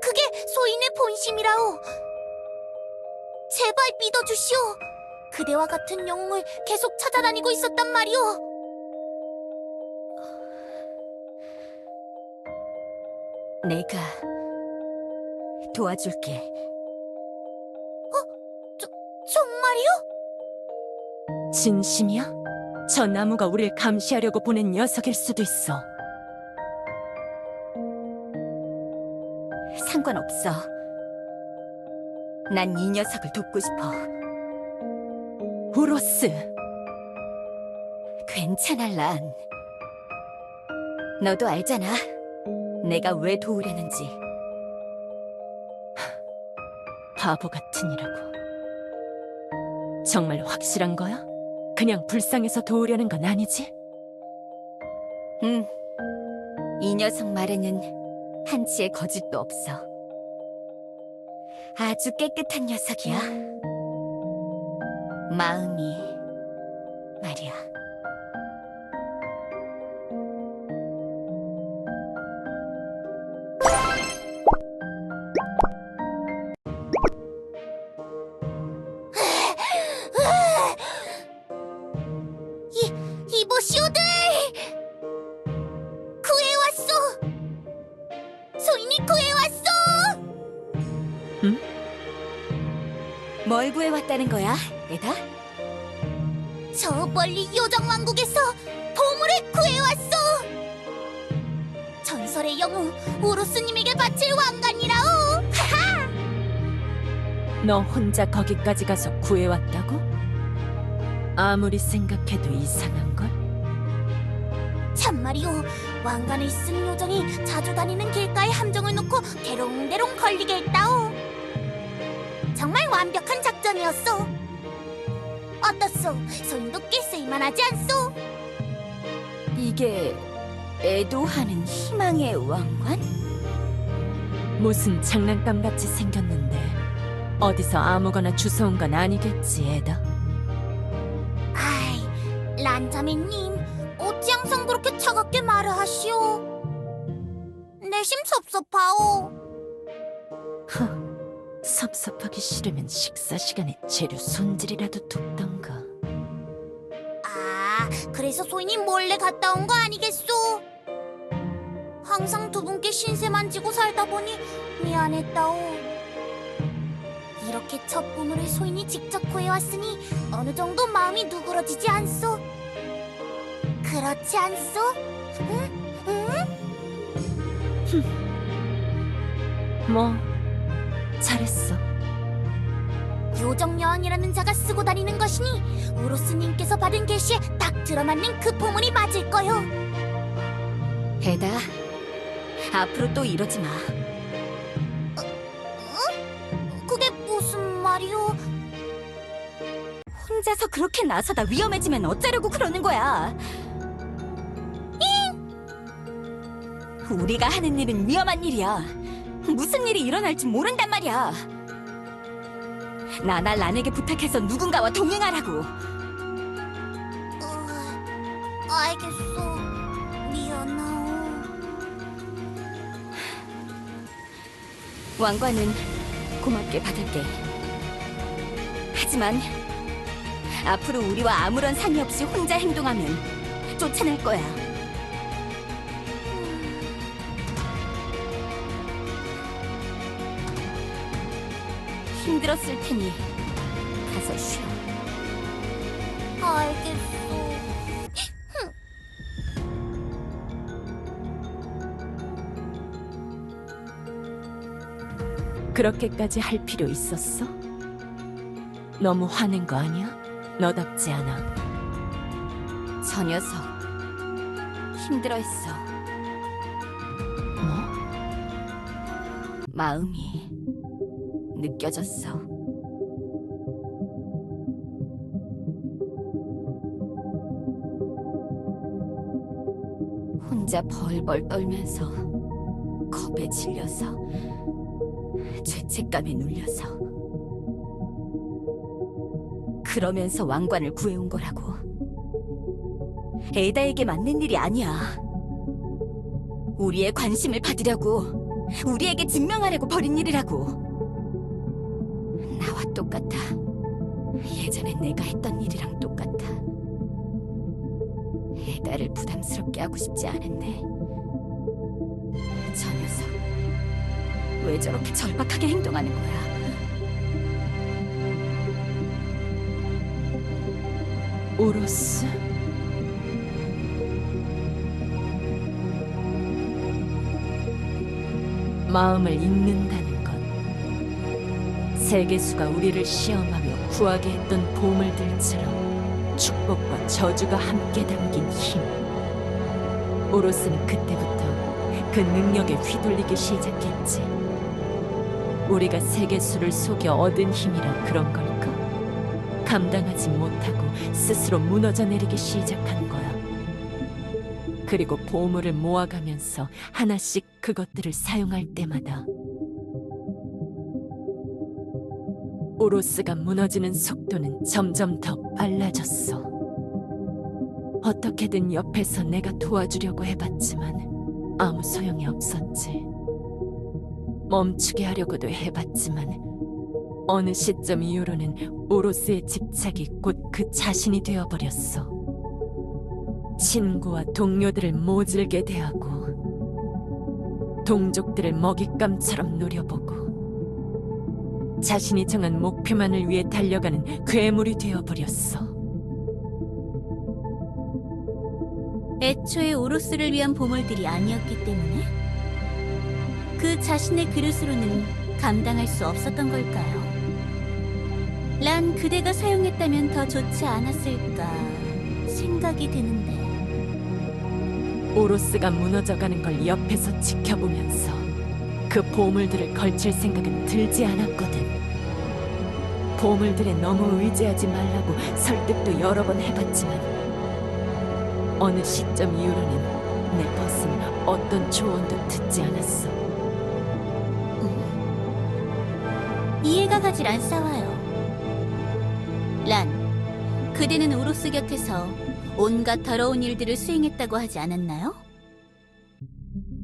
그게 소인의 본심이라오. 제발 믿어주시오. 그대와 같은 영웅을 계속 찾아다니고 있었단 말이오. 내가 도와줄게. 정말이요? 진심이야? 저 나무가 우릴 감시하려고 보낸 녀석일 수도 있어. 상관없어. 난 이 녀석을 돕고 싶어. 우로스! 괜찮아, 란. 너도 알잖아. 내가 왜 도우려는지. 바보 같은 이라고. 정말 확실한 거야? 그냥 불쌍해서 도우려는 건 아니지? 응. 이 녀석 말에는 한치의 거짓도 없어. 아주 깨끗한 녀석이야. 마음이 말이야. 이보시오들! 구해왔어! 소인이 구해왔어! 뭘 구해왔다는 거야, 에다? 저 멀리 요정왕국에서 보물을 구해왔어! 전설의 영웅 우루스님에게 바칠 왕관이라오! 너 혼자 거기까지 가서 구해왔다고? 아무리 생각해도 이상한걸? 참말이오, 왕관을 쓴 요정이 자주 다니는 길가에 함정을 놓고 대롱대롱 걸리게 했다오. 정말 완벽한 작전이었어. 어떻소? 소인도 꽤 쓸만하지 않소? 이게 애도하는 희망의 왕관? 무슨 장난감같이 생겼는데 어디서 아무거나 주워온 건 아니겠지, 애다? 아이, 란자매님, 어찌 항상 그렇게 차갑게 말을 하시오? 내심 섭섭하오. 섭섭하기 싫으면 식사 시간에 재료 손질이라도 돕던가. 아, 그래서 소인이 몰래 갔다 온 거 아니겠소? 항상 두 분께 신세만 지고 살다 보니 미안했다오. 이렇게 첫 보물을 소인이 직접 구해왔으니 어느 정도 마음이 누그러지지 않소? 그렇지 않소? 응? 응? 뭐 잘했어. 요정 여왕이라는 자가 쓰고 다니는 것이니 우로스님께서 받은 계시에 딱 들어맞는 그 보물이 맞을 거요. 에다, 앞으로 또 이러지 마. 그게 무슨 말이오? 혼자서 그렇게 나서다 위험해지면 어쩌려고 그러는 거야? 우리가 하는 일은 위험한 일이야. 무슨 일이 일어날지 모른단 말이야. 나날 란에게 부탁해서 누군가와 동행하라고. 알겠소. 미안하오. 왕관은 고맙게 받을게. 하지만 앞으로 우리와 아무런 상의 없이 혼자 행동하면 쫓아낼 거야. 힘들었을 테니 가서 쉬어. 알겠소. 그렇게까지 할 필요 있었어? 너무 화낸 거 아니야? 너답지 않아. 저 녀석 힘들어했어. 뭐? 마음이 느껴졌어. 혼자 벌벌 떨면서 겁에 질려서 죄책감에 눌려서 그러면서 왕관을 구해온 거라고. 에다에게 맞는 일이 아니야. 우리의 관심을 받으려고, 우리에게 증명하려고 벌인 일이라고. 나와 똑같아. 예전에 내가 했던 일이랑 똑같아. 에다를 부담스럽게 하고 싶지 않은데 저 녀석 왜 저렇게 절박하게 행동하는 거야? 오로스? 마음을 읽는다는 것. 세계수가 우리를 시험하며 구하게 했던 보물들처럼 축복과 저주가 함께 담긴 힘. 오로스는 그때부터 그 능력에 휘둘리기 시작했지. 우리가 세계수를 속여 얻은 힘이라 그런 걸까? 감당하지 못하고 스스로 무너져 내리기 시작한 거야. 그리고 보물을 모아가면서 하나씩 그것들을 사용할 때마다 오로스가 무너지는 속도는 점점 더 빨라졌어. 어떻게든 옆에서 내가 도와주려고 해봤지만 아무 소용이 없었지. 멈추게 하려고도 해봤지만 어느 시점 이후로는 오로스의 집착이 곧 그 자신이 되어버렸어. 친구와 동료들을 모질게 대하고 동족들을 먹잇감처럼 노려보고 자신이 정한 목표만을 위해 달려가는 괴물이 되어버렸어. 애초에 오로스를 위한 보물들이 아니었기 때문에 그 자신의 그릇으로는 감당할 수 없었던 걸까요? 란 그대가 사용했다면 더 좋지 않았을까 생각이 드는데. 오로스가 무너져가는 걸 옆에서 지켜보면서 그 보물들을 걸칠 생각은 들지 않았거든. 보물들에 너무 의지하지 말라고 설득도 여러 번 해봤지만 어느 시점 이후로는 내 버스는 어떤 조언도 듣지 않았어. 이해가 가질 않사와요. 란, 그대는 오로스 곁에서 온갖 더러운 일들을 수행했다고 하지 않았나요?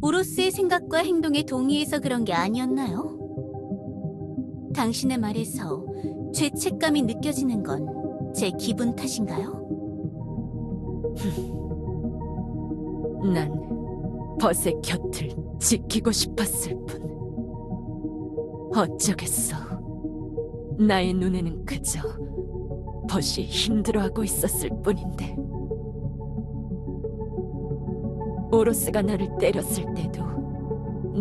오로스의 생각과 행동에 동의해서 그런 게 아니었나요? 당신의 말에서 죄책감이 느껴지는 건 제 기분 탓인가요? 난 벗의 곁을 지키고 싶었을 뿐. 어쩌겠어. 나의 눈에는 그저 벗이 힘들어하고 있었을 뿐인데. 오로스가 나를 때렸을 때도,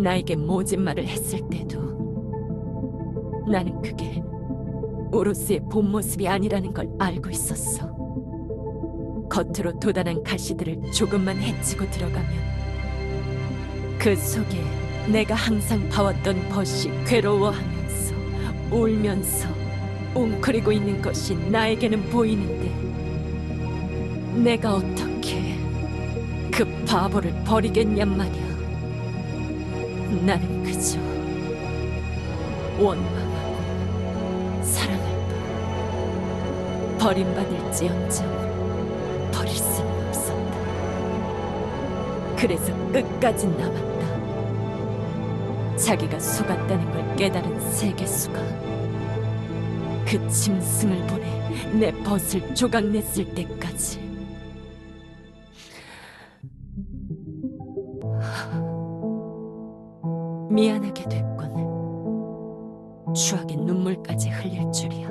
나에게 모진 말을 했을 때도 나는 그게 오로스의 본 모습이 아니라는 걸 알고 있었어. 겉으로 도단한 가시들을 조금만 헤치고 들어가면 그 속에 내가 항상 봐왔던 벗이 괴로워하면서 울면서 웅크리고 있는 것이 나에게는 보이는데 내가 어떻게 그 바보를 버리겠냔 말이야. 나는 그저 원망하고 사랑할 뿐. 버림받을지언정 버릴 수는 없었다. 그래서 끝까지 남았다. 자기가 속았다는 걸 깨달은 세계수가 그 짐승을 보내 내 벗을 조각냈을 때까지. 미안하게 됐군. 추억의 눈물까지 흘릴 줄이야.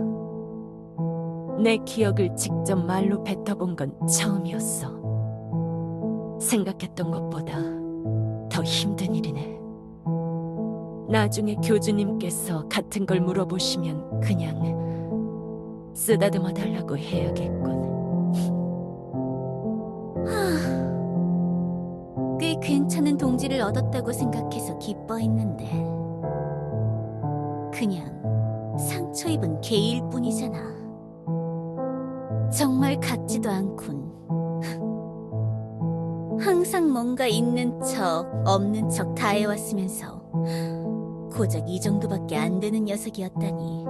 내 기억을 직접 말로 뱉어본 건 처음이었어. 생각했던 것보다 더 힘든 일이네. 나중에 교주님께서 같은 걸 물어보시면 그냥 쓰다듬어 달라고 해야겠군. 꽤 괜찮은 동지를 얻었다고 생각해서 기뻐했는데 그냥 상처 입은 개일 뿐이잖아. 정말 같지도 않군. 항상 뭔가 있는 척 없는 척 다 해왔으면서 고작 이 정도밖에 안 되는 녀석이었다니.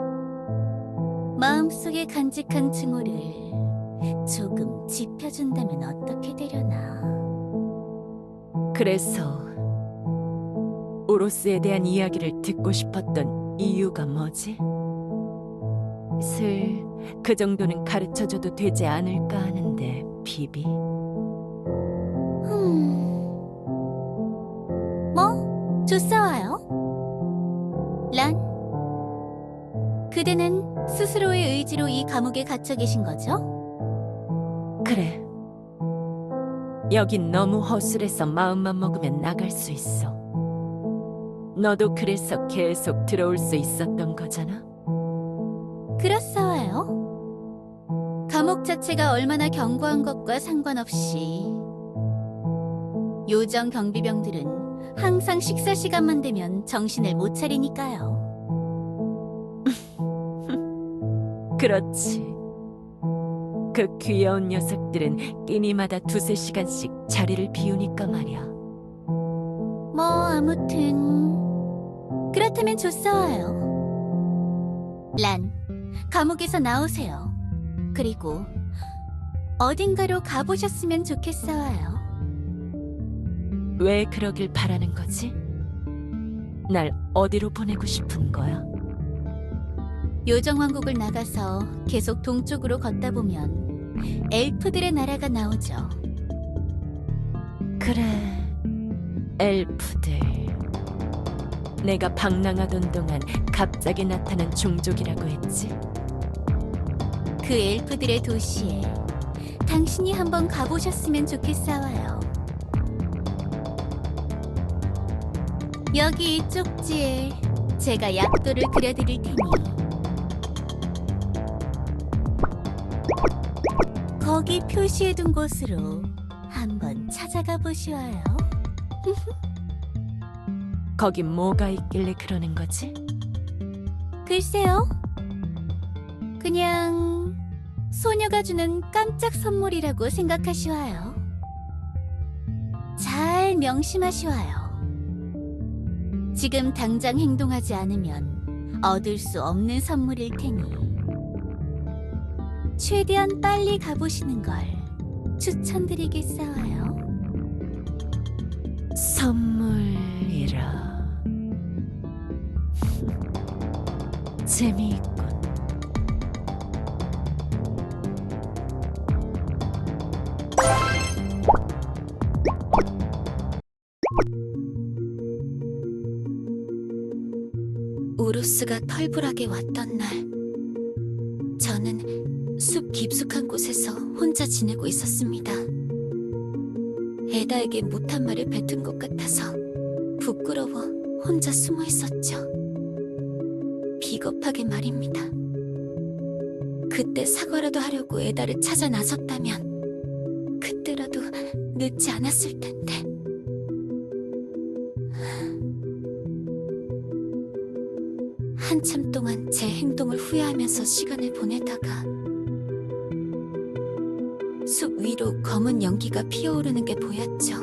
마음속에 간직한 증오를 조금 짚혀준다면 어떻게 되려나. 그래서 오로스에 대한 이야기를 듣고 싶었던 이유가 뭐지? 슬 그 정도는 가르쳐줘도 되지 않을까 하는데 비비. 뭐? 좋사와요? 그대는 스스로의 의지로 이 감옥에 갇혀 계신 거죠? 그래. 여긴 너무 허술해서 마음만 먹으면 나갈 수 있어. 너도 그래서 계속 들어올 수 있었던 거잖아? 그렇사와요. 감옥 자체가 얼마나 견고한 것과 상관없이 요정 경비병들은 항상 식사 시간만 되면 정신을 못 차리니까요. 그렇지. 그 귀여운 녀석들은 끼니마다 2~3시간씩 자리를 비우니까 말이야. 뭐 아무튼 그렇다면 좋사와요. 란, 감옥에서 나오세요. 그리고 어딘가로 가보셨으면 좋겠사와요. 왜 그러길 바라는 거지? 날 어디로 보내고 싶은 거야? 요정왕국을 나가서 계속 동쪽으로 걷다 보면 엘프들의 나라가 나오죠. 그래, 엘프들. 내가 방랑하던 동안 갑자기 나타난 종족이라고 했지? 그 엘프들의 도시에 당신이 한번 가보셨으면 좋겠사와요. 여기 이 쪽지에 제가 약도를 그려드릴 테니 거기 표시해둔 곳으로 한번 찾아가 보시와요. 거기 뭐가 있길래 그러는 거지? 글쎄요. 그냥 소녀가 주는 깜짝 선물이라고 생각하시와요. 잘 명심하시와요. 지금 당장 행동하지 않으면 얻을 수 없는 선물일 테니 최대한 빨리 가보시는 걸 추천드리겠사와요. 선물이라. 재미있군. 우루스가 털불하게 왔던 날, 저는 숲 깊숙한 곳에서 혼자 지내고 있었습니다. 에다에게 못한 말을 뱉은 것 같아서 부끄러워 혼자 숨어 있었죠. 비겁하게 말입니다. 그때 사과라도 하려고 에다를 찾아 나섰다면 그때라도 늦지 않았을 텐데. 한참 동안 제 행동을 후회하면서 시간을 보내다가 숲 위로 검은 연기가 피어오르는 게 보였죠.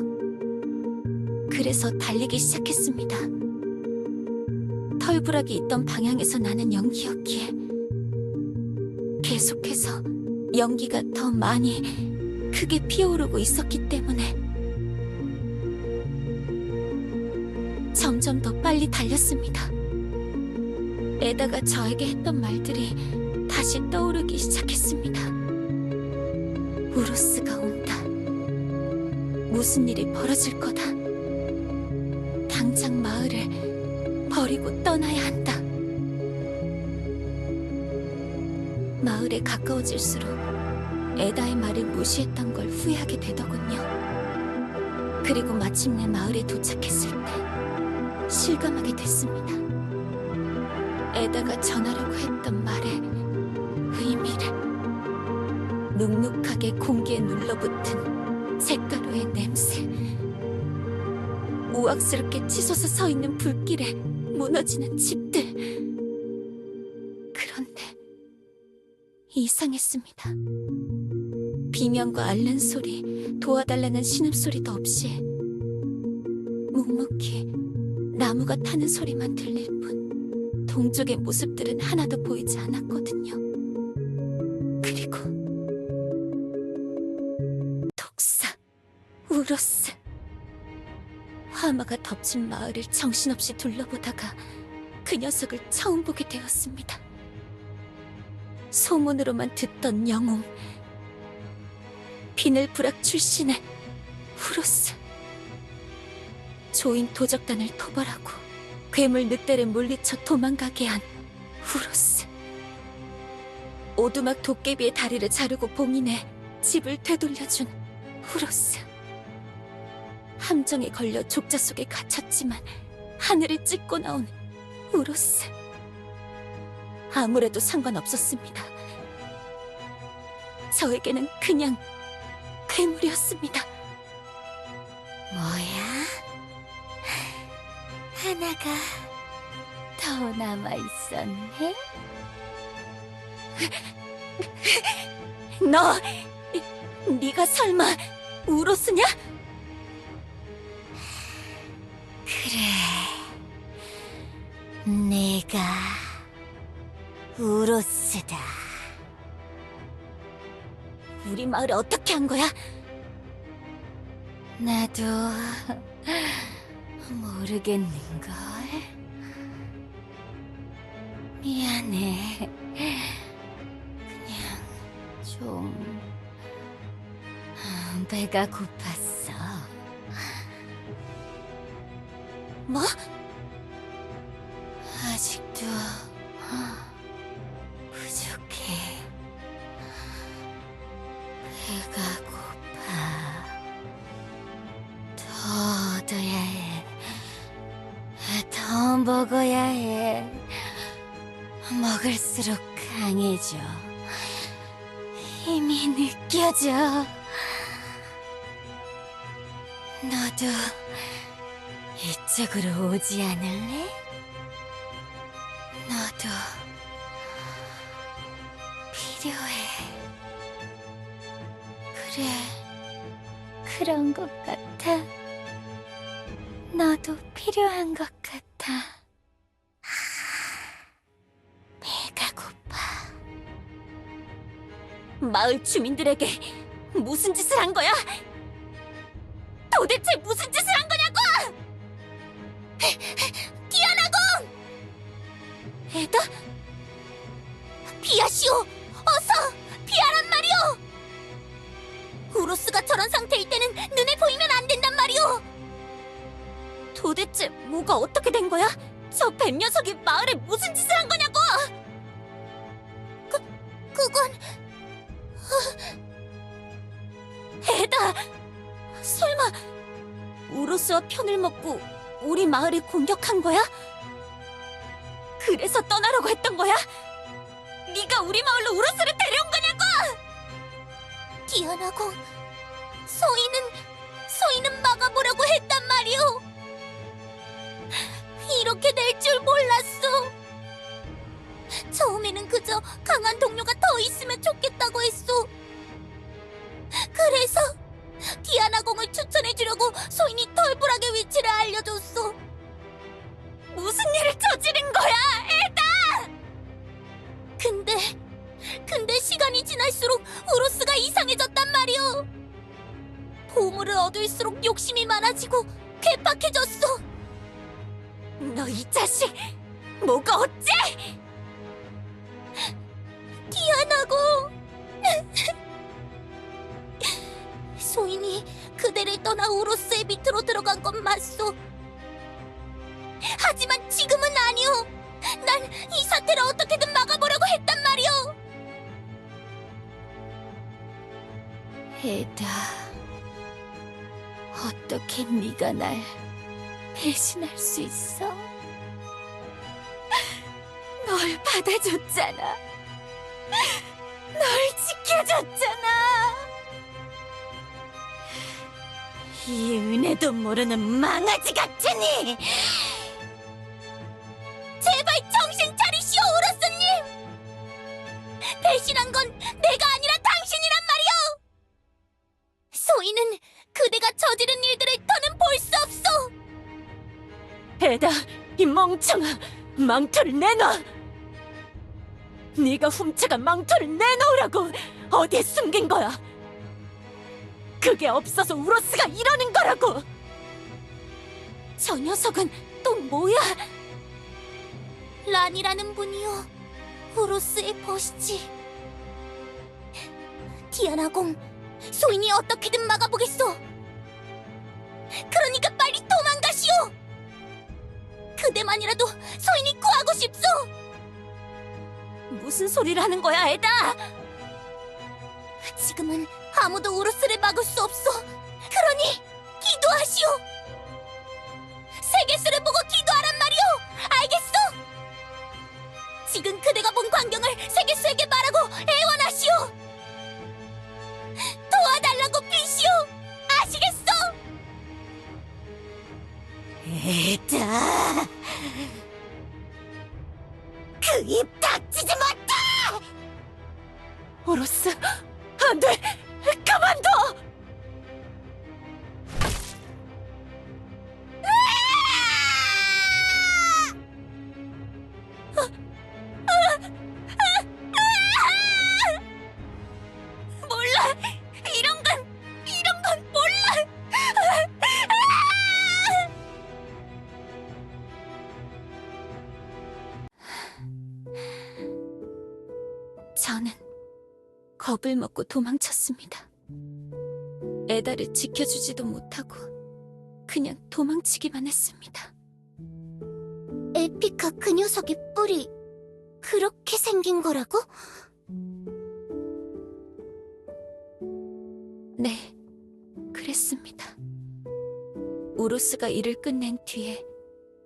그래서 달리기 시작했습니다. 털부락이 있던 방향에서 나는 연기였기에 계속해서 연기가 더 많이 크게 피어오르고 있었기 때문에 점점 더 빨리 달렸습니다. 에다가 저에게 했던 말들이 다시 떠오르기 시작했습니다. 우루스가 온다. 무슨 일이 벌어질 거다. 당장 마을을 버리고 떠나야 한다. 마을에 가까워질수록 에다의 말을 무시했던 걸 후회하게 되더군요. 그리고 마침내 마을에 도착했을 때 실감하게 됐습니다. 에다가 전하려고 했던 말의 의미를. 눅눅하게 공기에 눌러붙은 잿가루의 냄새, 우악스럽게 치솟아 서 있는 불길에 무너지는 집들. 그런데 이상했습니다. 비명과 앓는 소리, 도와달라는 신음소리도 없이 묵묵히 나무가 타는 소리만 들릴 뿐 동족의 모습들은 하나도 보이지 않았거든요. 그리고 독사, 우로스. 화마가 덮친 마을을 정신없이 둘러보다가 그 녀석을 처음 보게 되었습니다. 소문으로만 듣던 영웅, 비늘부락 출신의 우로스. 조인 도적단을 토벌하고 괴물 늑대를 물리쳐 도망가게 한 우로스. 오두막 도깨비의 다리를 자르고 봉인해 집을 되돌려준 우로스. 함정에 걸려 족자 속에 갇혔지만 하늘을 찢고 나온 우로스. 아무래도 상관없었습니다. 저에게는 그냥 괴물이었습니다. 뭐야? 하나가 더 남아있었네? 네가 설마 우로스냐? 그래, 내가 우로스다. 우리 마을에 어떻게 한 거야? 나도 모르겠는걸. 미안해. 그냥 좀 배가 고팠어. 뭐? 아직도 부족해. 배가 고파. 더 얻어야 해. 더 먹어야 해. 먹을수록 강해져. 힘이 느껴져. 너도 이쪽으로 오지 않을래? 너도 필요해. 그래, 그런 것 같아. 너도 필요한 것 같아. 배가 고파. 마을 주민들에게 무슨 짓을 한 거야? 도대체 무슨 짓을 한 거냐고! 디아나공! 에다? 비아시오! 어서! 비아란 말이오! 우로스가 저런 상태일 때는 눈에 보이면 안 된단 말이오! 도대체 뭐가 어떻게 된 거야? 저 뱀 녀석이 마을에 무슨 짓을 한 거냐고! 그건... 에다! 설마 우로스와 편을 먹고 우리 마을을 공격한 거야? 그래서 떠나려고 했던 거야? 네가 우리 마을로 우로스를 데려온 거냐고! 디아나공, 소희는 막아보려고 했단 말이오. 이렇게 될 줄 몰랐어. 처음에는 그저 강한 동료가 더 있으면 좋겠다고 했어. 그래서 디아나공을 추천해주려고 소인이 털불하게 위치를 알려줬어. 무슨 일을 저지른 거야, 에다! 근데 시간이 지날수록 우로스가 이상해졌단 말이오. 보물을 얻을수록 욕심이 많아지고 괴팍해졌어. 너 이 자식, 뭐가 어째? 디아나공! 소인이 그대를 떠나 우로스의 밑으로 들어간 건 맞소. 하지만 지금은 아니오. 난 이 사태를 어떻게든 막아보려고 했단 말이오. 에다, 어떻게 네가 날 배신할 수 있어? 널 받아줬잖아. 널 지켜줬잖아. 이 은혜도 모르는 망아지 같으니! 제발 정신 차리시오, 우로스님! 배신한 건 내가 아니라 당신이란 말이오! 소희는 그대가 저지른 일들을 더는 볼 수 없소! 에다, 이 멍청아, 망토를 내놔! 네가 훔쳐간 망토를 내놓으라고! 어디에 숨긴 거야? 그게 없어서 우로스가 이러는 거라고! 저 녀석은 또 뭐야? 란이라는 분이요. 우로스의 벗이지. 디아나공, 소인이 어떻게든 막아보겠소. 그러니까 빨리 도망가시오. 그대만이라도 소인이 구하고 싶소. 무슨 소리를 하는 거야, 에다? 지금은 아무도 우르스를 막을 수 없어. 그러니 기도하시오. 세계수를 보고 기도하란 말이오. 알겠소? 지금 그대가 본 광경을 세계수에게 말하고 애원하시오. 도와달라고 비시오. 아시겠소? 에다, 그 입 닥치지 못해! 오로스, 안 돼! 가만둬! 몰라! 이런 건 몰라! 저는 겁을 먹고 도망쳤습니다. 에다를 지켜주지도 못하고 그냥 도망치기만 했습니다. 에피카 그 녀석의 뿔이 그렇게 생긴 거라고? 네, 그랬습니다. 우루스가 일을 끝낸 뒤에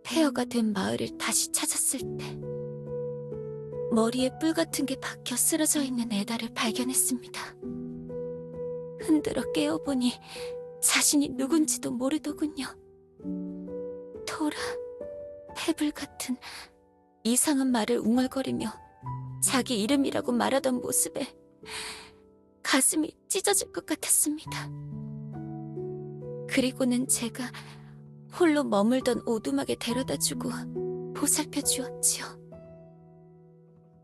폐허가 된 마을을 다시 찾았을 때 머리에 뿔 같은 게 박혀 쓰러져 있는 에다를 발견했습니다. 흔들어 깨어보니 자신이 누군지도 모르더군요. 토라, 페블 같은 이상한 말을 웅얼거리며 자기 이름이라고 말하던 모습에 가슴이 찢어질 것 같았습니다. 그리고는 제가 홀로 머물던 오두막에 데려다주고 보살펴 주었지요.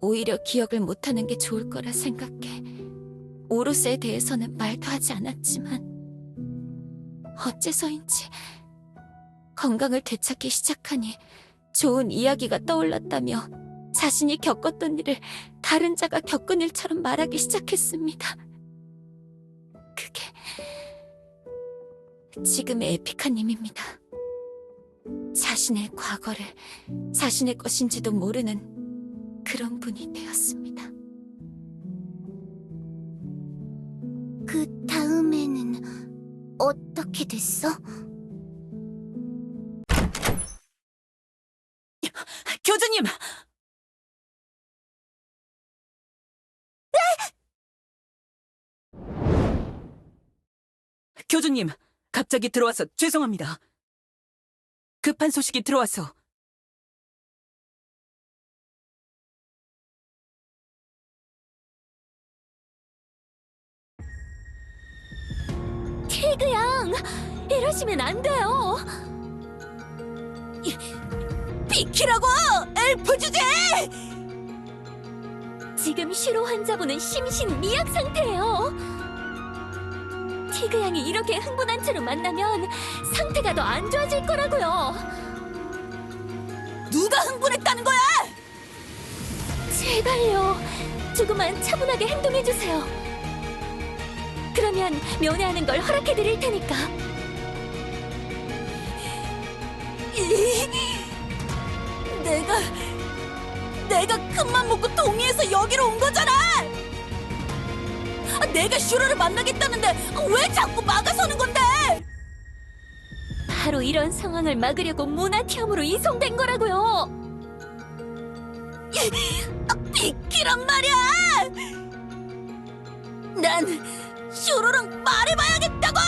오히려 기억을 못하는 게 좋을 거라 생각해 오로스에 대해서는 말도 하지 않았지만 어째서인지 건강을 되찾기 시작하니 좋은 이야기가 떠올랐다며 자신이 겪었던 일을 다른 자가 겪은 일처럼 말하기 시작했습니다. 그게 지금의 에피카님입니다. 자신의 과거를 자신의 것인지도 모르는 그런 분이 되었습니다. 그 다음에는 어떻게 됐어? 교주님! 교주님, 갑자기 들어와서 죄송합니다. 급한 소식이 들어와서. 티그 양, 이러시면 안 돼요. 비키라고! 엘프 주제! 지금 슈로 환자분은 심신 미약 상태예요. 티그 양이 이렇게 흥분한 채로 만나면 상태가 더 안 좋아질 거라고요. 누가 흥분했다는 거야! 제발요, 조금만 차분하게 행동해주세요. 그러면 면회하는 걸 허락해드릴 테니까. 내가 큰맘 먹고 동의해서 여기로 온 거잖아! 내가 슈로를 만나겠다는데 왜 자꾸 막아서는 건데! 바로 이런 상황을 막으려고 모나티엄으로 이송된 거라고요. 비키란 말이야! 난 슈로랑 말해봐야겠다고!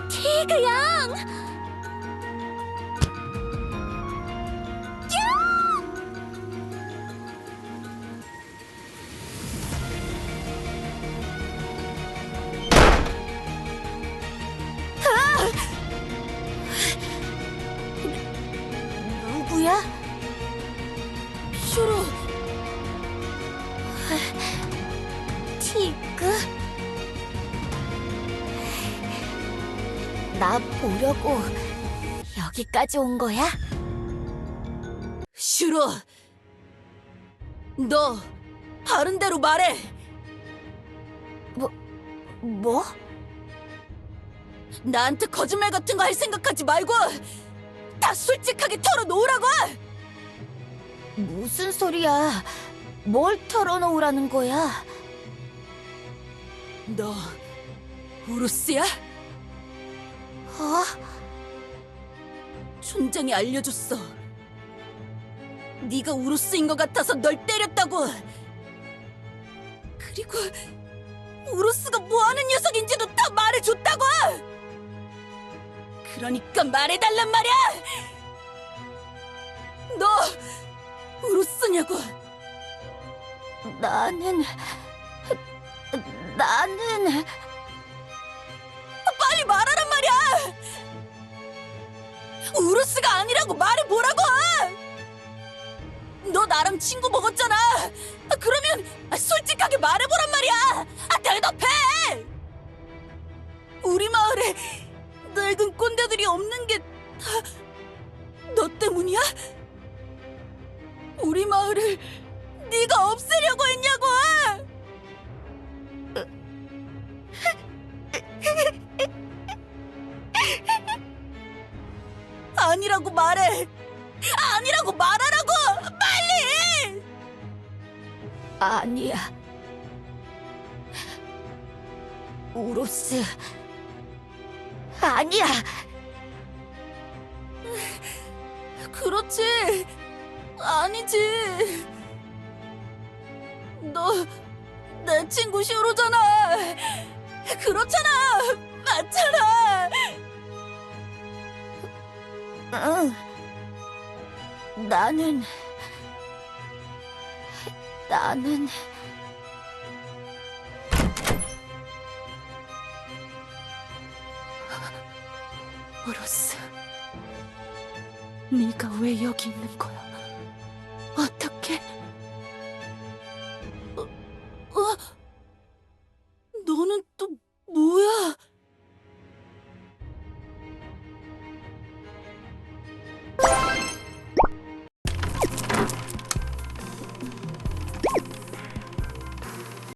티그 양! 누구야? 슈로, 티그? 나 보려고 여기까지 온 거야? 슈로, 너 다른 데로 말해! 뭐? 나한테 거짓말 같은 거 할 생각하지 말고 다 솔직하게 털어놓으라고! 무슨 소리야? 뭘 털어놓으라는 거야? 너 우루스야? 어? 촌장이 알려줬어. 네가 우루스인 것 같아서 널 때렸다고. 그리고 우루스가 뭐하는 녀석인지도 다 말해줬다고. 그러니까 말해달란 말이야. 너 우루스냐고. 나는 빨리 말하란 말이야. 우루스가 아니라고 말해보라고. 너 나랑 친구 먹었잖아. 그러면 솔직하게 말해보란 말이야. 대답해. 우리 마을에 늙은 꼰대들이 없는 게 다 너 때문이야? 우리 마을을 네가 없애려고 했냐고. 아니라고 말해. 아니라고 말하라고. 빨리. 아니야. 우로스 아니야. 그렇지. 아니지. 너 내 친구 시오로잖아. 그렇잖아. 맞잖아. 응. 나는 우루스, 네가 왜 여기 있는 거야? 어떻게?